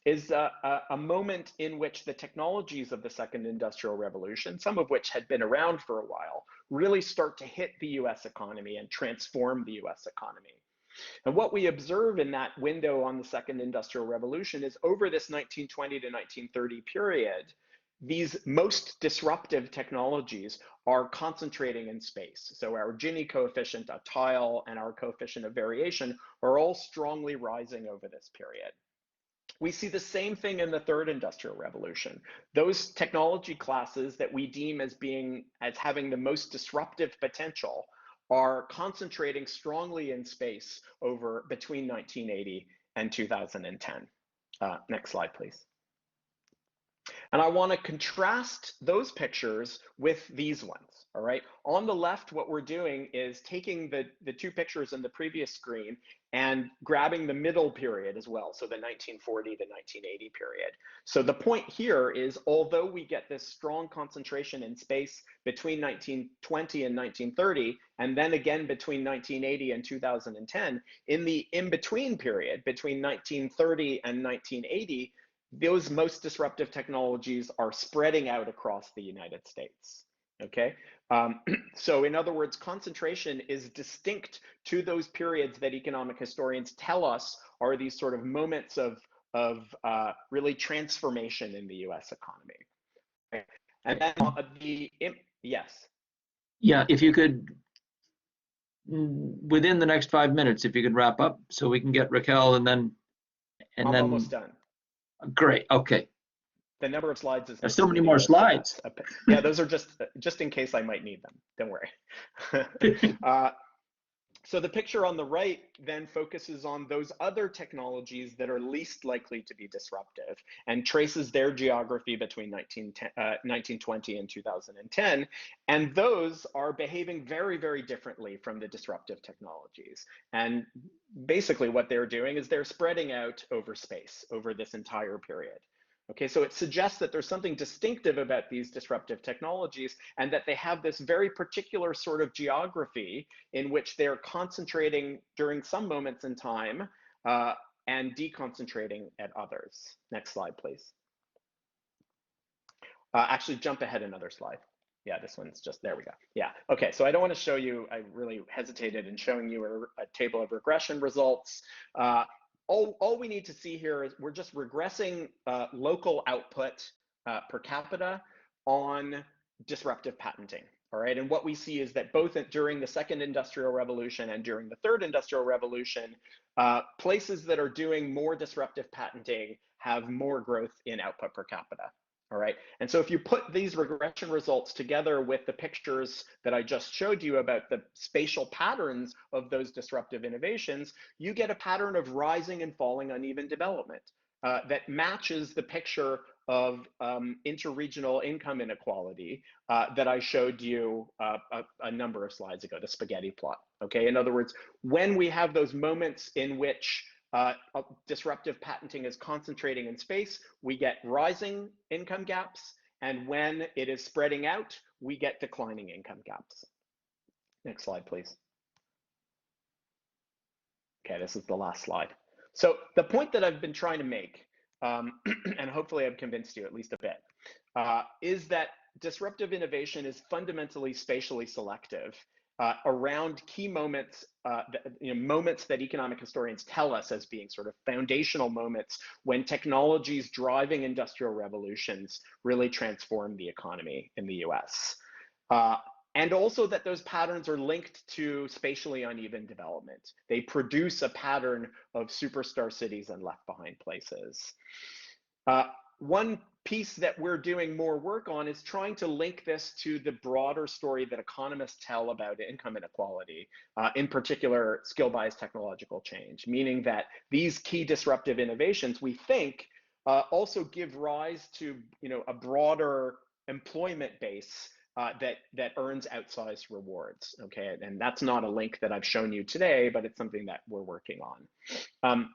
is a moment in which the technologies of the second industrial revolution, some of which had been around for a while, really start to hit the US economy and transform the US economy. And what we observe in that window on the second industrial revolution is over this 1920 to 1930 period, these most disruptive technologies are concentrating in space. So our Gini coefficient, a tile, and our coefficient of variation are all strongly rising over this period. We see the same thing in the third industrial revolution. Those technology classes that we deem as having the most disruptive potential are concentrating strongly in space over between 1980 and 2010. Next slide, please. And I want to contrast those pictures with these ones, all right? On the left, what we're doing is taking the two pictures in the previous screen and grabbing the middle period as well, so the 1940 to 1980 period. So the point here is, although we get this strong concentration in space between 1920 and 1930, and then again between 1980 and 2010, in the in-between period, between 1930 and 1980, those most disruptive technologies are spreading out across the United States, okay? So in other words, concentration is distinct to those periods that economic historians tell us are these sort of moments of really transformation in the US economy. Okay? And then yes? Yeah, if you could, within the next 5 minutes, if you could wrap up so we can get Raquel and then. I'm almost done. Great, okay. The number of slides is. There's so many more slides. Yeah, those are just in case I might need them. Don't worry. So the picture on the right then focuses on those other technologies that are least likely to be disruptive and traces their geography between 1920 and 2010. And those are behaving very, very differently from the disruptive technologies. And basically what they're doing is they're spreading out over space over this entire period. Okay, so it suggests that there's something distinctive about these disruptive technologies and that they have this very particular sort of geography in which they're concentrating during some moments in time and deconcentrating at others. Next slide, please. Actually, jump ahead another slide. Yeah, this one's just, there we go. Yeah, okay, so I don't want to show you, I really hesitated in showing you a table of regression results. All we need to see here is we're just regressing local output per capita on disruptive patenting, all right? And what we see is that both during the second industrial revolution and during the third industrial revolution, places that are doing more disruptive patenting have more growth in output per capita. All right, and so if you put these regression results together with the pictures that I just showed you about the spatial patterns of those disruptive innovations, you get a pattern of rising and falling uneven development that matches the picture of interregional income inequality that I showed you a number of slides ago, the spaghetti plot. Okay, in other words, when we have those moments in which disruptive patenting is concentrating in space, we get rising income gaps. And when it is spreading out, we get declining income gaps. Next slide, please. Okay, this is the last slide. So the point that I've been trying to make, and hopefully I've convinced you at least a bit, is that disruptive innovation is fundamentally spatially selective around key moments, moments that economic historians tell us as being sort of foundational moments when technologies driving industrial revolutions really transform the economy in the US. And also that those patterns are linked to spatially uneven development. They produce a pattern of superstar cities and left behind places. One piece that we're doing more work on is trying to link this to the broader story that economists tell about income inequality, in particular skill-biased technological change, meaning that these key disruptive innovations, we think, also give rise to a broader employment base that earns outsized rewards, okay? And that's not a link that I've shown you today, but it's something that we're working on.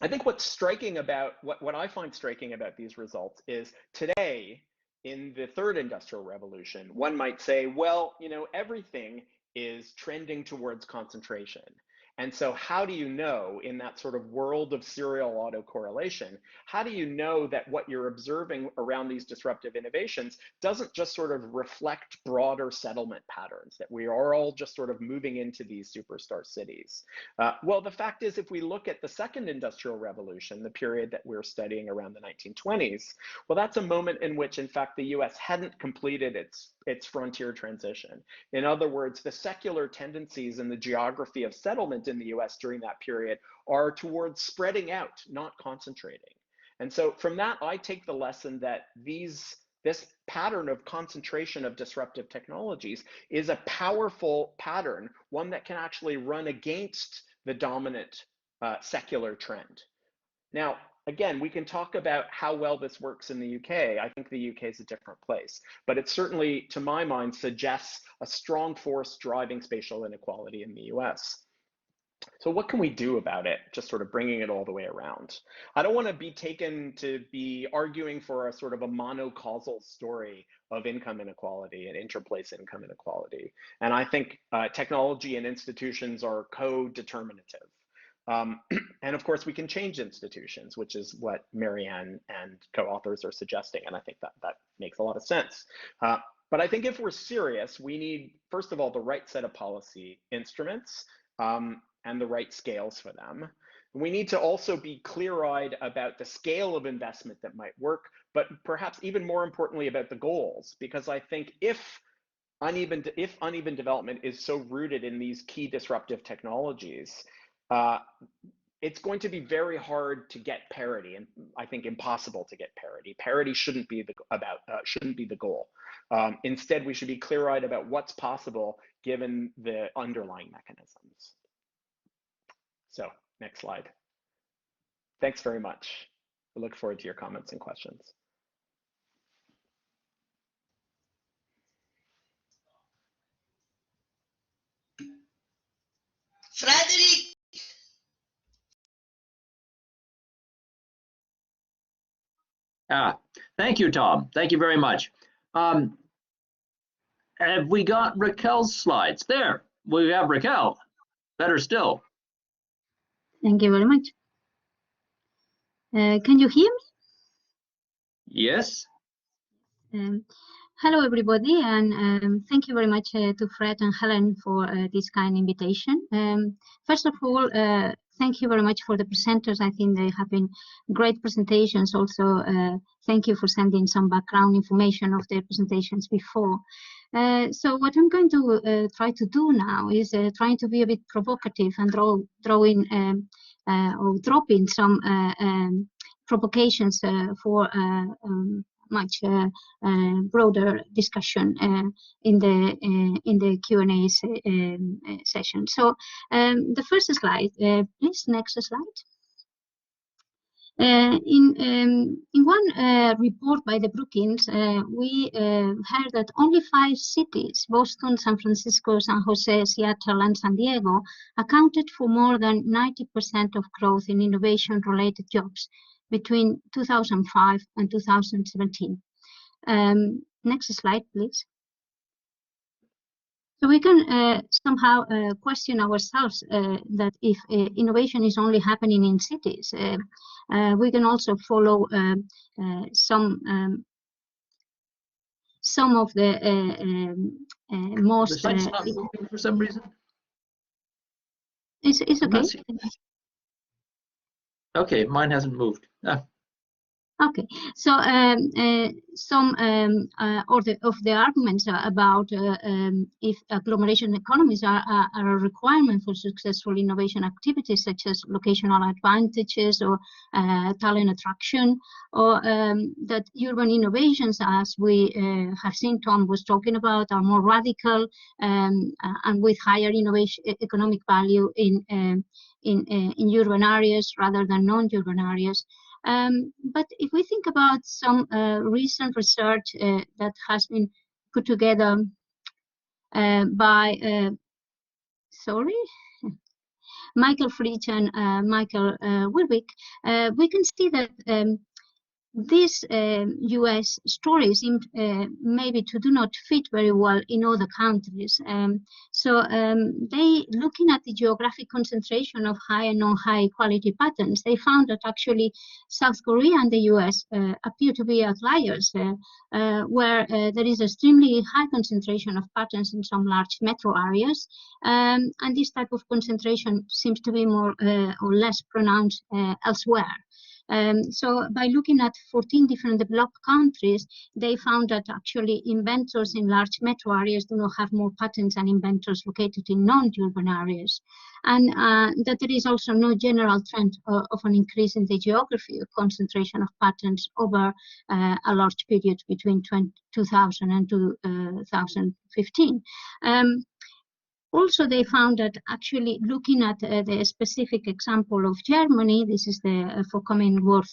I think what's striking about, what I find striking about these results is today, in the third industrial revolution, one might say, well, everything is trending towards concentration. And so how do you know, in that sort of world of serial autocorrelation, how do you know that what you're observing around these disruptive innovations doesn't just sort of reflect broader settlement patterns, that we are all just sort of moving into these superstar cities? Well, the fact is, if we look at the second industrial revolution, the period that we're studying around the 1920s, well, that's a moment in which, in fact, the US hadn't completed its frontier transition. In other words, the secular tendencies in the geography of settlement in the US during that period are towards spreading out, not concentrating. And so from that, I take the lesson that this pattern of concentration of disruptive technologies is a powerful pattern, one that can actually run against the dominant secular trend. Now, again, we can talk about how well this works in the UK. I think the UK is a different place, but it certainly, to my mind, suggests a strong force driving spatial inequality in the US. So what can we do about it? Just sort of bringing it all the way around. I don't want to be taken to be arguing for a sort of a monocausal story of income inequality and interplace income inequality. And I think technology and institutions are co-determinative. And of course, we can change institutions, which is what Marianne and co-authors are suggesting. And I think that makes a lot of sense. But I think if we're serious, we need, first of all, the right set of policy instruments and the right scales for them. We need to also be clear-eyed about the scale of investment that might work, but perhaps even more importantly about the goals, because I think if uneven development is so rooted in these key disruptive technologies, it's going to be very hard to get parity, and I think impossible to get parity. Parity shouldn't be the goal. Instead, we should be clear-eyed about what's possible given the underlying mechanisms. So, next slide. Thanks very much. I look forward to your comments and questions. Frederick. Thank you, Tom. Thank you very much. Have we got Raquel's slides? There, we have Raquel. Better still. Thank you very much. Can you hear me? Yes. Hello, everybody, and thank you very much to Fred and Helen for this kind invitation. First of all, thank you very much for the presenters. I think they have been great presentations. Also, thank you for sending some background information of their presentations before. So what I'm going to try to do now is trying to be a bit provocative and dropping some provocations for much broader discussion in the Q&A session. So the first slide, please, next slide. In one report by the Brookings, we heard that only 5 cities, Boston, San Francisco, San Jose, Seattle, and San Diego, accounted for more than 90% of growth in innovation-related jobs between 2005 and 2017. Next slide, please. So we can somehow question ourselves that if innovation is only happening in cities, we can also follow some of the most. The site's not moving for some reason. It's okay. Okay, mine hasn't moved. Ah. Okay, so some of the arguments about if agglomeration economies are a requirement for successful innovation activities such as locational advantages or talent attraction, or that urban innovations, as we have seen Tom was talking about, are more radical and with higher innovation economic value in urban areas rather than non-urban areas. But if we think about some recent research that has been put together by Michael Fritsch and Michael Wilwick, we can see that these US stories seem maybe to do not fit very well in other countries. They, looking at the geographic concentration of high and non-high quality patterns, they found that actually South Korea and the US appear to be outliers, where there is extremely high concentration of patterns in some large metro areas, and this type of concentration seems to be more or less pronounced elsewhere. So by looking at 14 different developed countries, they found that actually inventors in large metro areas do not have more patents than inventors located in non-urban areas. And that there is also no general trend of an increase in the geography of concentration of patents over a large period between 2000 and 2015. Also, they found that actually looking at the specific example of Germany, this is the forthcoming work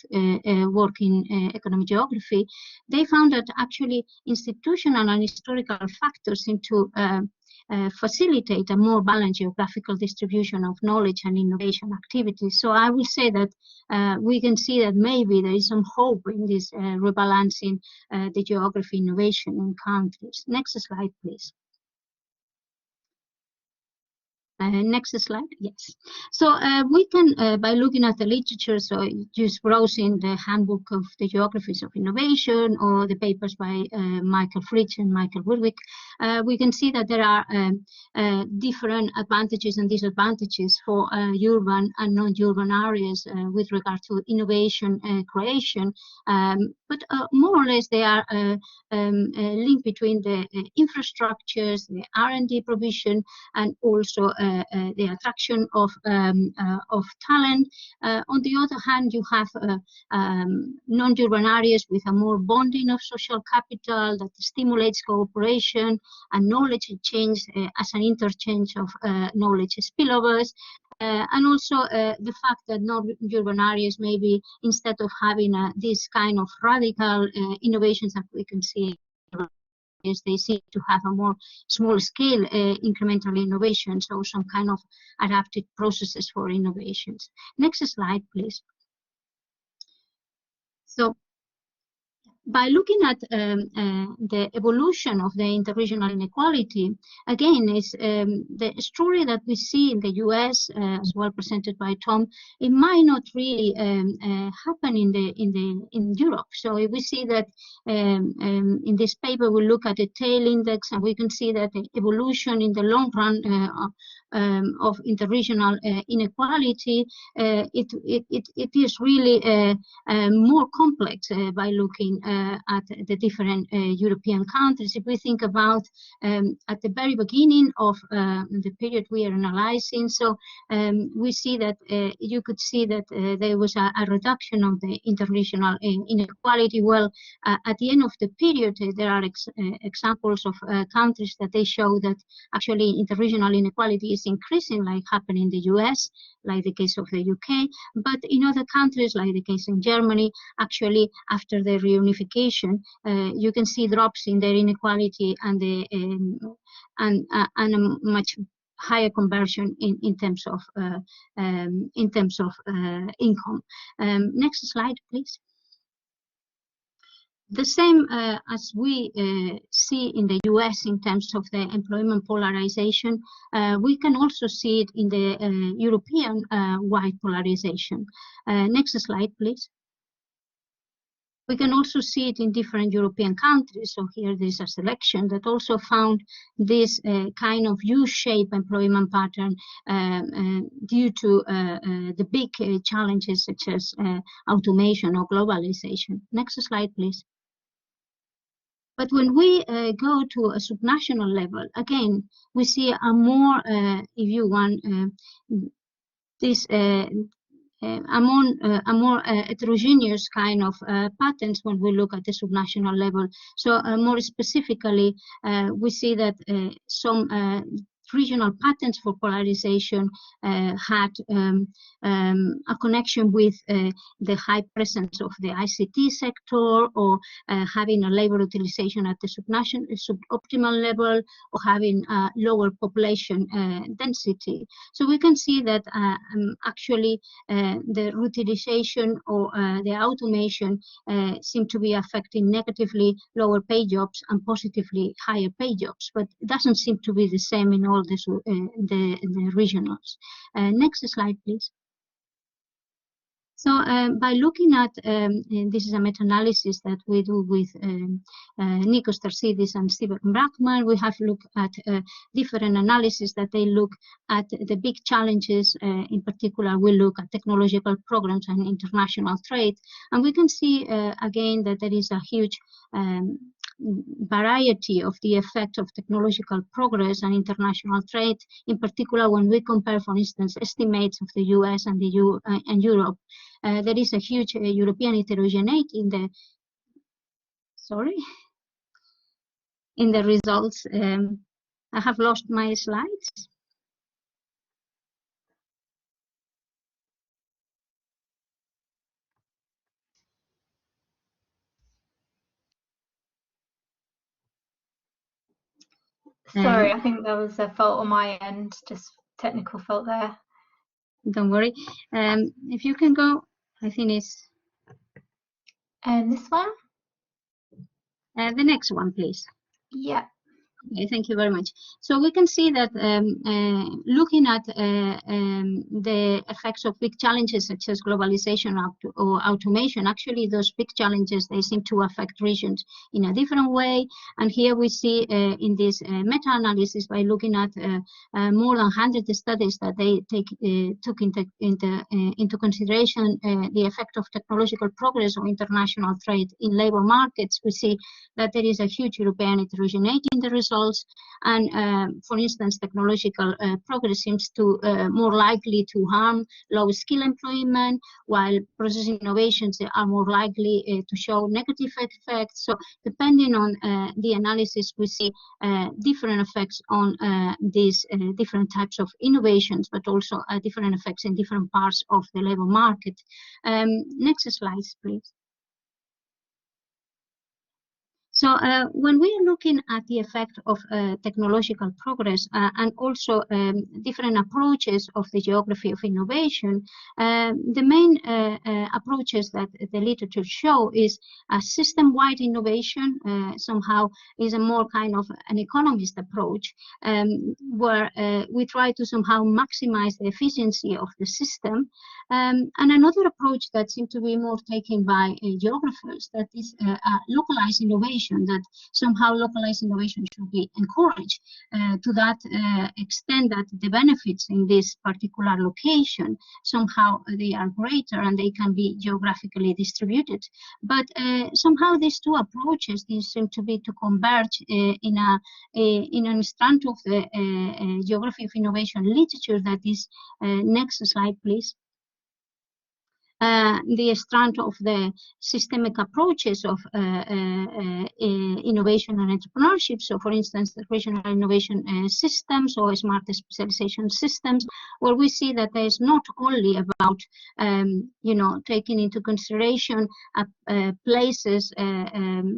in economic geography, they found that actually institutional and historical factors seem to facilitate a more balanced geographical distribution of knowledge and innovation activities. So I will say that we can see that maybe there is some hope in this rebalancing the geography innovation in countries. Next slide, please. Next slide, yes. So we can, by looking at the literature, so just browsing the handbook of the geographies of innovation or the papers by Michael Fritsch and Michael Wilwick, we can see that there are different advantages and disadvantages for urban and non-urban areas with regard to innovation creation. But more or less they are linked between the infrastructures, the R&D provision, and also the attraction of talent. On the other hand, you have non-urban areas with a more bonding of social capital that stimulates cooperation and knowledge exchange as an interchange of knowledge spillovers. And also the fact that non-urban areas maybe, instead of having this kind of radical innovations that we can see, they seem to have a more small-scale incremental innovation, so some kind of adapted processes for innovations. Next slide, please. So, by looking at the evolution of the interregional inequality, again, is the story that we see in the US, as well presented by Tom. It might not really happen in Europe. So if we see that in this paper, we look at the tail index, and we can see that the evolution in the long run of interregional inequality, it is really more complex by looking at the different European countries. If we think about at the very beginning of the period we are analyzing, so we see that you could see that there was a reduction of the interregional inequality. Well, at the end of the period, there are examples of countries that they show that actually interregional inequality is increasing, like happened in the US, like the case of the UK, but in other countries, like the case in Germany, actually after the reunification, you can see drops in their inequality and a much higher conversion in terms of income. Next slide, please. The same as we see in the US in terms of the employment polarization, we can also see it in the European wide polarization. Next slide, please. We can also see it in different European countries. So here there's a selection that also found this kind of U-shaped employment pattern due to the big challenges such as automation or globalization. Next slide, please. But when we go to a subnational level, again, we see a more, if you want, this a more heterogeneous kind of patterns when we look at the subnational level. So more specifically, we see that some regional patterns for polarization had a connection with the high presence of the ICT sector, or having a labor utilization at the suboptimal level, or having a lower population density. So we can see that actually the utilization or the automation seem to be affecting negatively lower pay jobs and positively higher pay jobs, but it doesn't seem to be the same in all the regionals. Next slide, please. So by looking at, this is a meta-analysis that we do with Nikos Tarsidis and Steven Brackman. We have looked at different analyses that they look at the big challenges. In particular, we look at technological programs and international trade. And we can see, again, that there is a huge variety of the effect of technological progress and international trade, in particular when we compare, for instance, estimates of the US and and Europe. There is a huge European heterogeneity in the in the results. I have lost my slides. Sorry, I think there was a fault on my end, just technical fault there. Don't worry. If you can go, I think it's... this one? The next one, please. Yeah. Okay, thank you very much. So we can see that looking at the effects of big challenges such as globalization or automation, actually those big challenges, they seem to affect regions in a different way. And here we see in this meta-analysis, by looking at more than 100 studies that they took into consideration the effect of technological progress or international trade in labor markets, we see that there is a huge European heterogeneity in the results. And for instance, technological progress seems to more likely to harm low skill employment, while process innovations are more likely to show negative effects. So depending on the analysis, we see different effects on these different types of innovations, but also different effects in different parts of the labor market. Next slide, please. So when we are looking at the effect of technological progress and also different approaches of the geography of innovation, the main approaches that the literature show is a system-wide innovation, somehow is a more kind of an economist approach, where we try to somehow maximize the efficiency of the system. And another approach that seems to be more taken by geographers, that is localized innovation, that somehow localized innovation should be encouraged to that extent that the benefits in this particular location, somehow they are greater and they can be geographically distributed. But somehow these two approaches, these seem to be to converge in a strand of the geography of innovation literature that is, next slide, please. the strand of the systemic approaches of innovation and entrepreneurship. So, for instance, the regional innovation systems or smart specialization systems, where we see that there is not only about, taking into consideration places,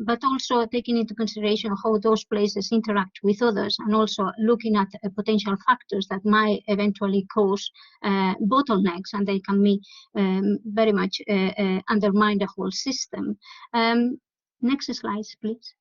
but also taking into consideration how those places interact with others, and also looking at potential factors that might eventually cause bottlenecks, and they can be very much undermine the whole system. Next slide, please.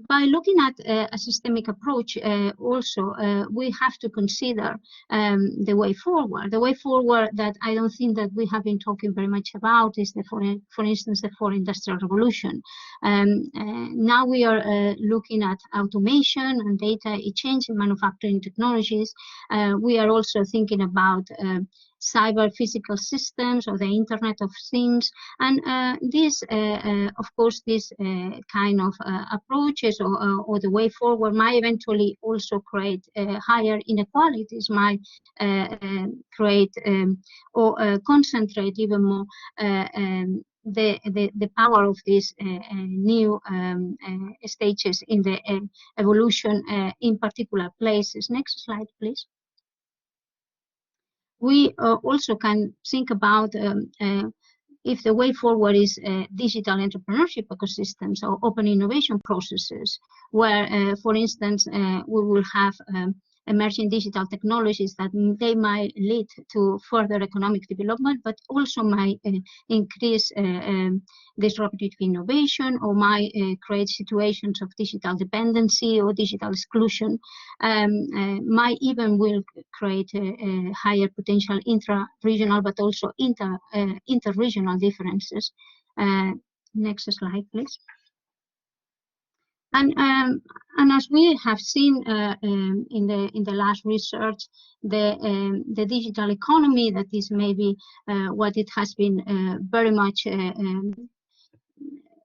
By looking at a systemic approach, also we have to consider the way forward. The way forward that I don't think that we have been talking very much about is, for instance, the fourth industrial revolution. Now we are looking at automation and data exchange in manufacturing technologies. We are also thinking about cyber physical systems or the Internet of Things, and this, of course, this kind of approaches or the way forward might eventually also create higher inequalities, might create or concentrate even more the power of these new stages in the evolution in particular places. Next slide, please. We also can think about if the way forward is digital entrepreneurship ecosystems or open innovation processes, where, for instance, we will have emerging digital technologies that they might lead to further economic development, but also might increase disruptive innovation, or might create situations of digital dependency or digital exclusion, might even will create higher potential intra-regional but also inter-regional differences. Next slide, please. And as we have seen in the last research, the digital economy, that is maybe what it has been very much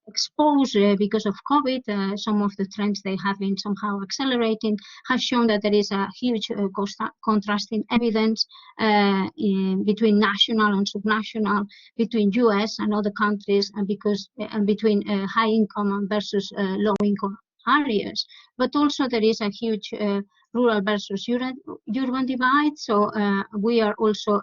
exposed because of COVID, some of the trends they have been somehow accelerating, has shown that there is a huge contrasting evidence between national and subnational, between US and other countries, and between high income versus low income areas. But also there is a huge rural versus urban divide. So we are also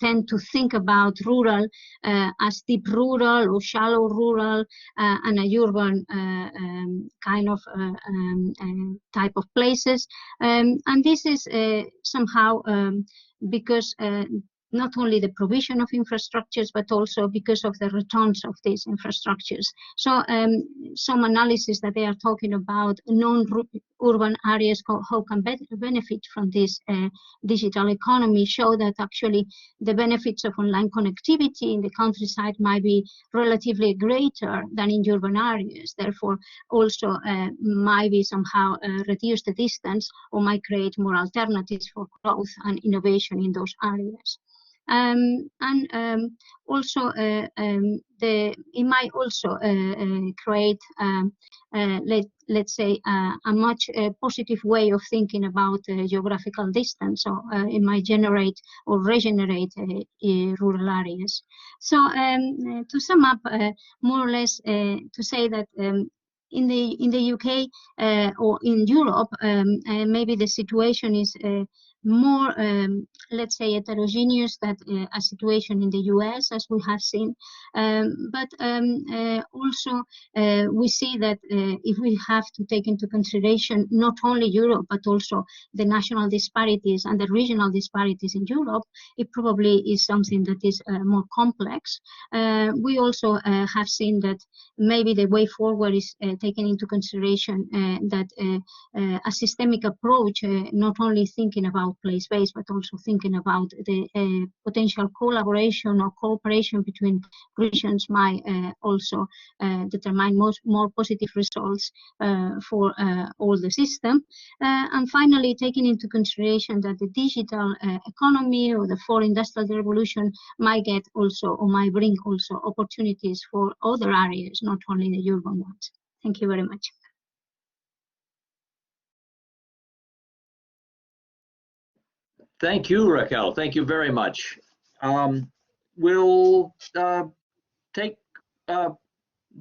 tend to think about rural as deep rural or shallow rural and a urban kind of type of places. And this is somehow because not only the provision of infrastructures, but also because of the returns of these infrastructures. So some analysis that they are talking about non-urban areas, how can benefit from this digital economy, show that actually the benefits of online connectivity in the countryside might be relatively greater than in urban areas. Therefore, also might be somehow reduce the distance, or might create more alternatives for growth and innovation in those areas. Also it might also create, let's say, a much positive way of thinking about geographical distance. So it might generate or regenerate rural areas. So to sum up, more or less, to say that in the UK or in Europe, maybe the situation is more, let's say, heterogeneous than a situation in the US, as we have seen. But also we see that if we have to take into consideration not only Europe, but also the national disparities and the regional disparities in Europe, it probably is something that is more complex. We also have seen that maybe the way forward is taking into consideration that a systemic approach, not only thinking about place-based, but also thinking about the potential collaboration or cooperation between regions, might also determine more positive results for all the system. And finally, taking into consideration that the digital economy or the fourth industrial revolution might get also, or might bring also, opportunities for other areas, not only the urban ones. Thank you very much. Thank you, Raquel. Thank you very much. We'll take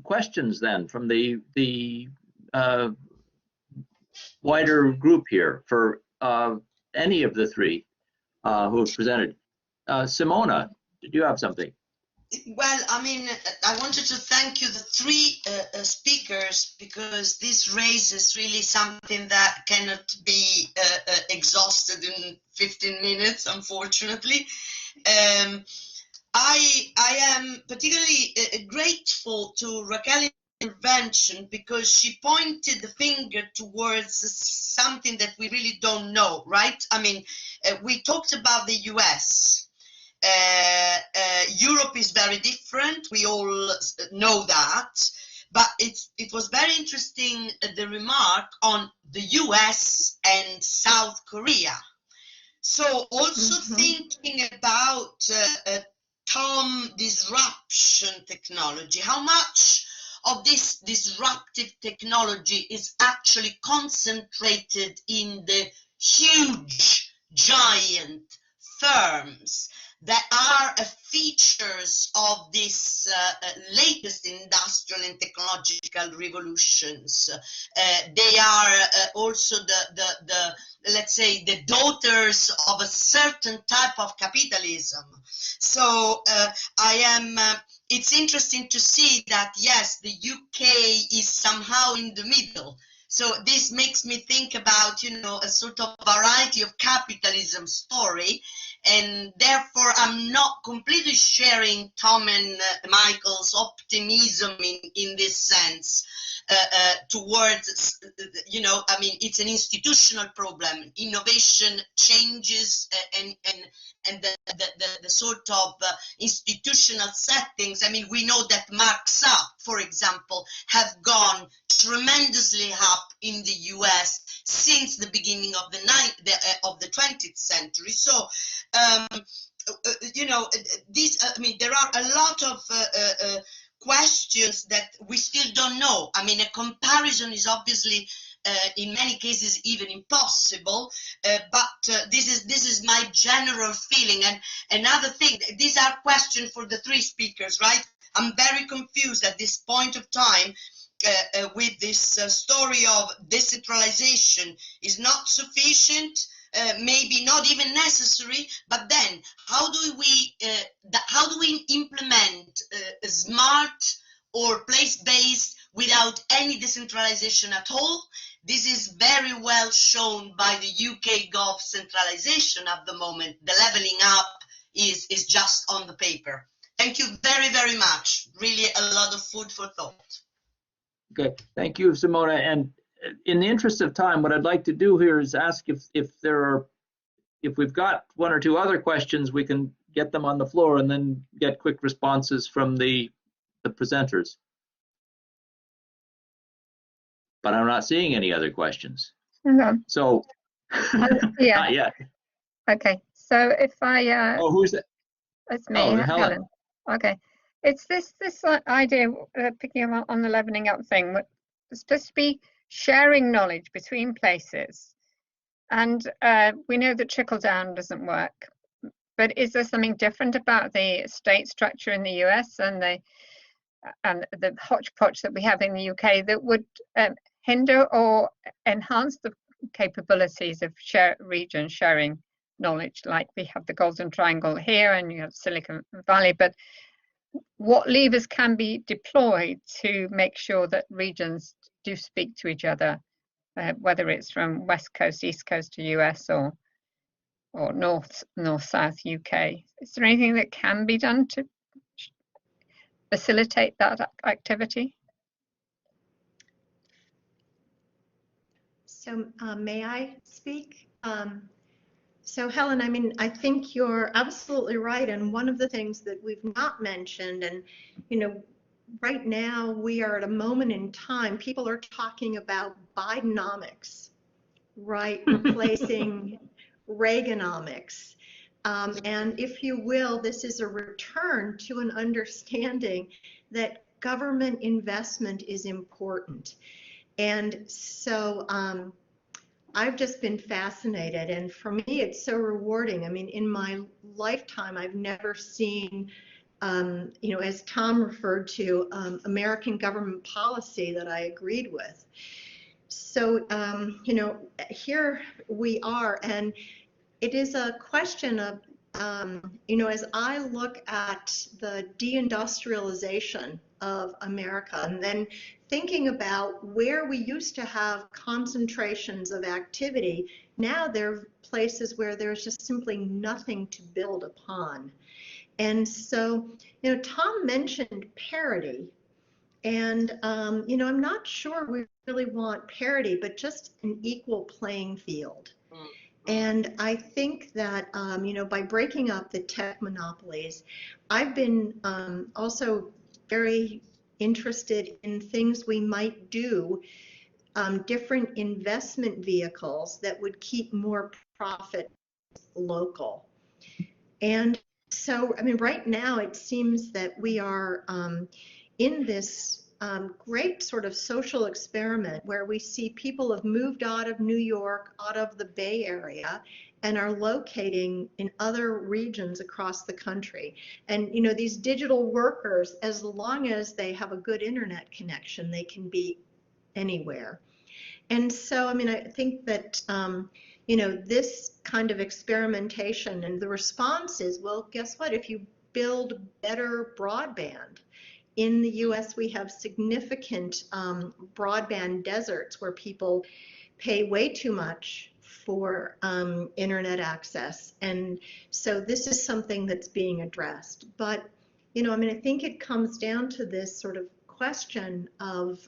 questions then from the wider group here for any of the three who have presented. Simona, did you have something? Well, I mean, I wanted to thank you, the three speakers, because this raises really something that cannot be exhausted in 15 minutes, unfortunately. I am particularly grateful to Raquel's intervention because she pointed the finger towards something that we really don't know, right? I mean, we talked about the US. Europe is very different, we all know that, but it was very interesting, the remark on the US and South Korea. So also thinking about Tom, disruption technology, how much of this disruptive technology is actually concentrated in the huge, giant firms that are features of this latest industrial and technological revolutions. They are also the let's say the daughters of a certain type of capitalism. So it's interesting to see that yes, the UK is somehow in the middle. So this makes me think about, you know, a sort of variety of capitalism story, and therefore I'm not completely sharing Tom and Michael's optimism in this sense towards, you know, I mean, it's an institutional problem. Innovation changes and the sort of institutional settings. I mean, we know that marks up, for example, have gone tremendously up in the US since the beginning of the 20th century. So, you know, these, I mean, there are a lot of questions that we still don't know. I mean, a comparison is obviously in many cases even impossible, but this is my general feeling. And another thing, these are questions for the three speakers, right? I'm very confused at this point of time with this story of decentralization is not sufficient, maybe not even necessary, but then how do we implement smart or place-based without any decentralization at all? This is very well shown by the UK Gov centralization at the moment. The leveling up is just on the paper. Thank you very, very much. Really a lot of food for thought. Okay, thank you, Simona. And in the interest of time, what I'd like to do here is ask if we've got one or two other questions, we can get them on the floor and then get quick responses from the presenters. But I'm not seeing any other questions. So, yeah. not yet. Okay, so if I oh, who's that? It's me, Helen. Okay, it's this idea, picking up on the leveling up thing, it's supposed to be sharing knowledge between places, and we know that trickle down doesn't work. But is there something different about the state structure in the US and the hodgepodge that we have in the UK that would hinder or enhance the capabilities of region sharing knowledge? Like we have the Golden Triangle here and you have Silicon Valley, but what levers can be deployed to make sure that regions do speak to each other, whether it's from West Coast, East Coast to US or North South UK? Is there anything that can be done to facilitate that activity? So may I speak? So Helen, I mean, I think you're absolutely right. And one of the things that we've not mentioned, and, you know, right now we are at a moment in time, people are talking about Bidenomics, right? Replacing Reaganomics. And if you will, this is a return to an understanding that government investment is important. And so I've just been fascinated, and for me, it's so rewarding. I mean, in my lifetime, I've never seen, as Tom referred to, American government policy that I agreed with. So, here we are, and it is a question of, as I look at the deindustrialization of America, and then thinking about where we used to have concentrations of activity, now there are places where there's just simply nothing to build upon. And so, Tom mentioned parity. And, I'm not sure we really want parity, but just an equal playing field. And I think that, by breaking up the tech monopolies, I've been also very interested in things we might do, different investment vehicles that would keep more profit local. And so, right now it seems that we are in this great sort of social experiment where we see people have moved out of New York, out of the Bay Area, and are locating in other regions across the country. And, these digital workers, as long as they have a good internet connection, they can be anywhere. And so, I think that, this kind of experimentation, and the response is, well, guess what? If you build better broadband, in the US, we have significant broadband deserts where people pay way too much for internet access. And so this is something that's being addressed. But, I think it comes down to this sort of question of,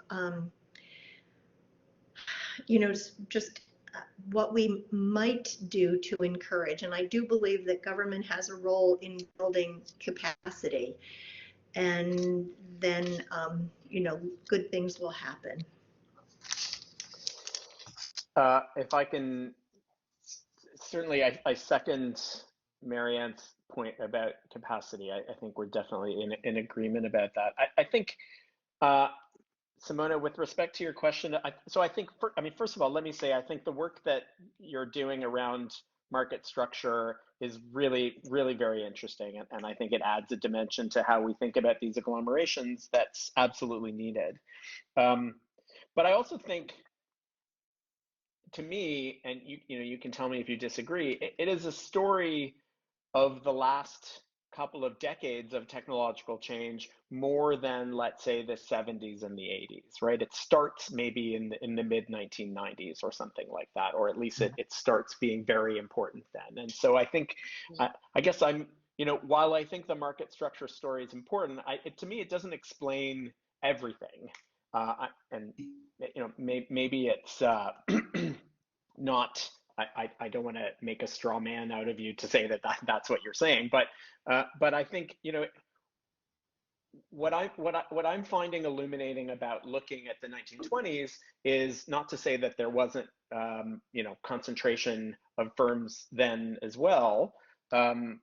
just what we might do to encourage. And I do believe that government has a role in building capacity. And then, good things will happen. If I can, certainly I second Marianne's point about capacity. I think we're definitely in agreement about that. I think, Simona, with respect to your question, so I think, first of all, let me say, I think the work that you're doing around market structure is really, really very interesting. And I think it adds a dimension to how we think about these agglomerations that's absolutely needed. But I also think, to me, and you can tell me if you disagree, it is a story of the last couple of decades of technological change more than, let's say, the 70s and the 80s, right? It starts maybe in the mid 1990s or something like that, or at least it starts being very important then. And so I think, I guess I'm, while I think the market structure story is important, to me, it doesn't explain everything. And maybe it's not, I don't want to make a straw man out of you to say that's what you're saying, but I think, what I'm finding illuminating about looking at the 1920s is not to say that there wasn't concentration of firms then as well,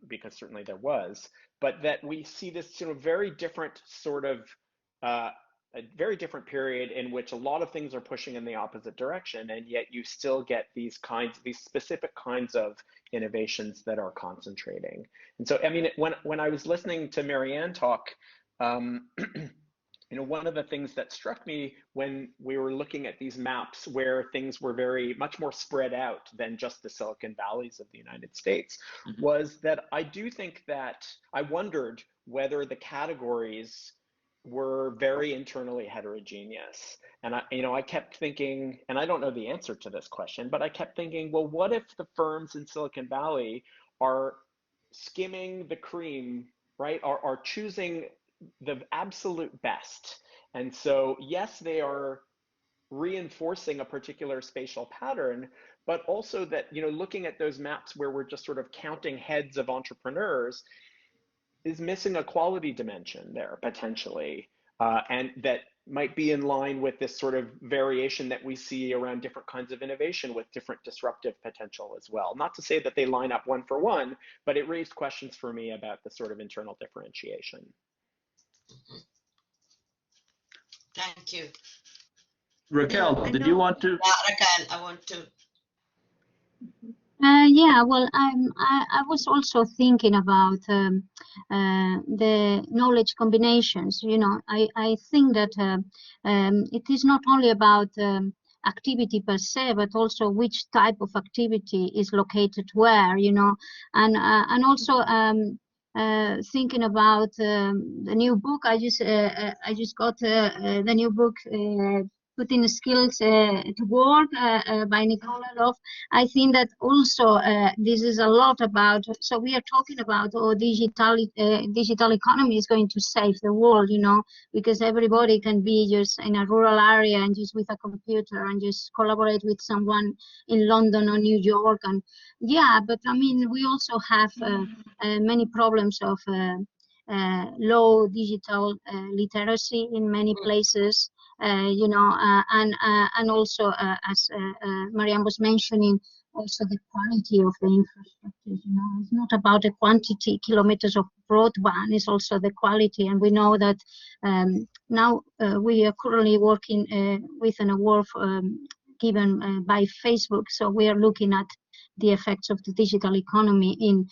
because certainly there was, but that we see this very different sort of a very different period in which a lot of things are pushing in the opposite direction, and yet you still get these specific kinds of innovations that are concentrating. And so, when I was listening to Marianne talk, one of the things that struck me when we were looking at these maps where things were very much more spread out than just the Silicon Valleys of the United States, was that I do think that I wondered whether the categories were very internally heterogeneous. And I kept thinking, and I don't know the answer to this question, but I kept thinking, well, what if the firms in Silicon Valley are skimming the cream, right? Are choosing the absolute best. And so, yes, they are reinforcing a particular spatial pattern, but also that, looking at those maps where we're just sort of counting heads of entrepreneurs is missing a quality dimension there potentially, and that might be in line with this sort of variation that we see around different kinds of innovation with different disruptive potential as well. Not to say that they line up one for one, but it raised questions for me about the sort of internal differentiation. Thank you. Raquel, did you want to? Yeah, Raquel, I want to. Yeah, well, I was also thinking about the knowledge combinations. You know, I think that it is not only about activity per se, but also which type of activity is located where. You know, and also thinking about the new book. I just got the new book. Putting skills to work by Nicola Love. I think that also this is a lot about, so we are talking about digital economy is going to save the world, you know, because everybody can be just in a rural area and just with a computer and just collaborate with someone in London or New York. And yeah, but I mean, we also have many problems of low digital literacy in many places. You know, and also as Marianne was mentioning, also the quality of the infrastructure. You know, it's not about the quantity kilometers of broadband; it's also the quality. And we know that now we are currently working with an award given by Facebook. So we are looking at the effects of the digital economy in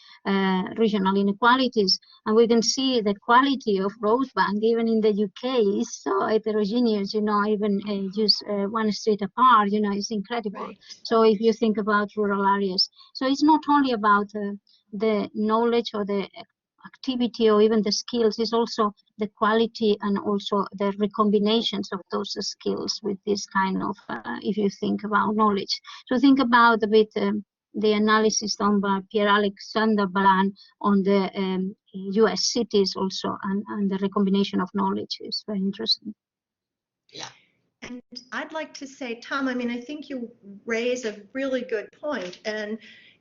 regional inequalities. And we can see the quality of broadband, even in the UK, is so heterogeneous, you know, even just one street apart, you know, it's incredible. Right. So if you think about rural areas, so it's not only about the knowledge or the activity or even the skills, it's also the quality and also the recombinations of those skills with this kind of, if you think about knowledge. So think about a bit the analysis done by Pierre-Alexandre Balan on the US cities also, and the recombination of knowledge is very interesting. Yeah. And I'd like to say, Tom, I mean, I think you raise a really good point. And,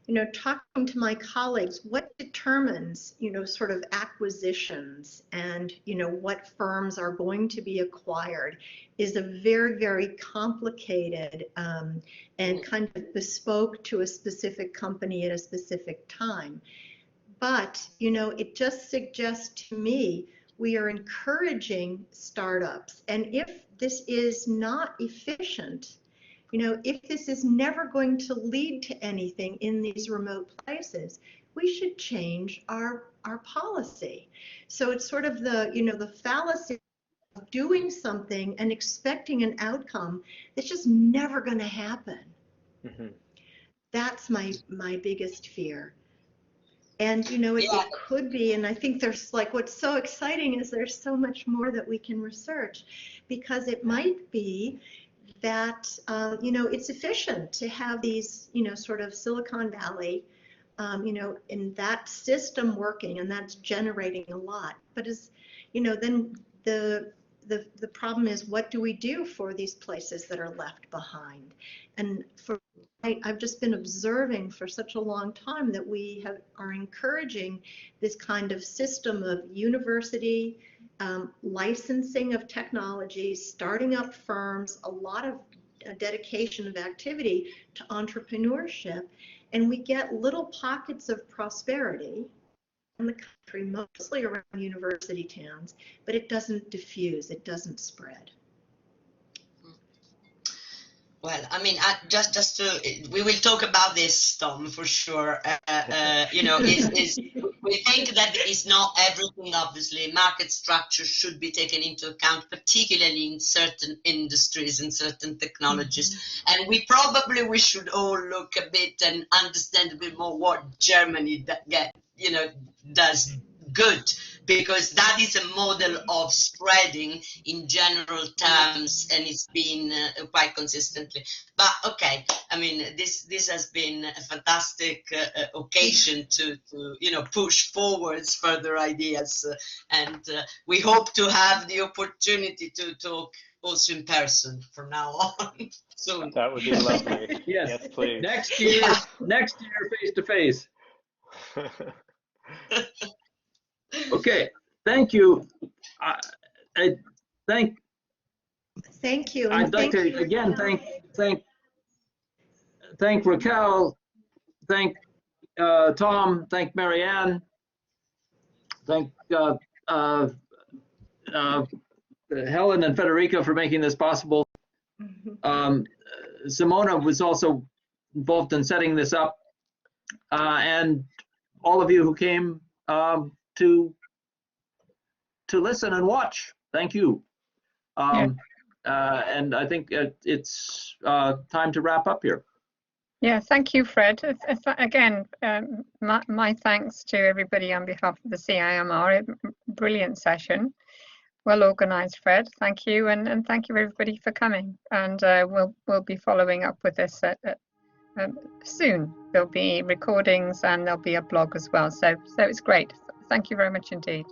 you know, talking to my colleagues, what determines, you know, sort of acquisitions and, you know, what firms are going to be acquired is a very, very complicated and kind of bespoke to a specific company at a specific time. But, you know, it just suggests to me we are encouraging startups. And if this is not efficient, you know, if this is never going to lead to anything in these remote places, we should change our policy. So it's sort of the, you know, the fallacy of doing something and expecting an outcome that's just never going to happen. Mm-hmm. That's my biggest fear. And, you know, it could be, and I think there's like, what's so exciting is there's so much more that we can research, because it might be that, you know, it's efficient to have these, you know, sort of Silicon Valley, you know, in that system working, and that's generating a lot. But as, you know, then the problem is, what do we do for these places that are left behind? And I've just been observing for such a long time that we are encouraging this kind of system of university licensing of technologies, starting up firms, a lot of dedication of activity to entrepreneurship, and we get little pockets of prosperity in the country, mostly around university towns, but it doesn't diffuse, it doesn't spread. Well, I mean, just to, we will talk about this, Tom, for sure. You know, we think that it's not everything, obviously. Market structure should be taken into account, particularly in certain industries and certain technologies. Mm-hmm. And we should all look a bit and understand a bit more what Germany does good, because that is a model of spreading in general terms, and it's been quite consistently. But okay, I mean, this has been a fantastic occasion to you know, push forwards further ideas, and we hope to have the opportunity to talk also in person from now on soon. That would be lovely. Yes, please. Next year, face to face. Okay, thank you. Thank you. I'd like to again thank Raquel, thank Tom, thank Marianne, thank Helen and Federica for making this possible. Simona was also involved in setting this up, and all of you who came to listen and watch. Thank you. And I think it's time to wrap up here. Yeah, thank you, Fred. Again, my thanks to everybody on behalf of the CIMR. Brilliant session. Well organized, Fred. Thank you, and thank you everybody for coming. And we'll be following up with this soon. There'll be recordings and there'll be a blog as well. So it's great. Thank you very much indeed.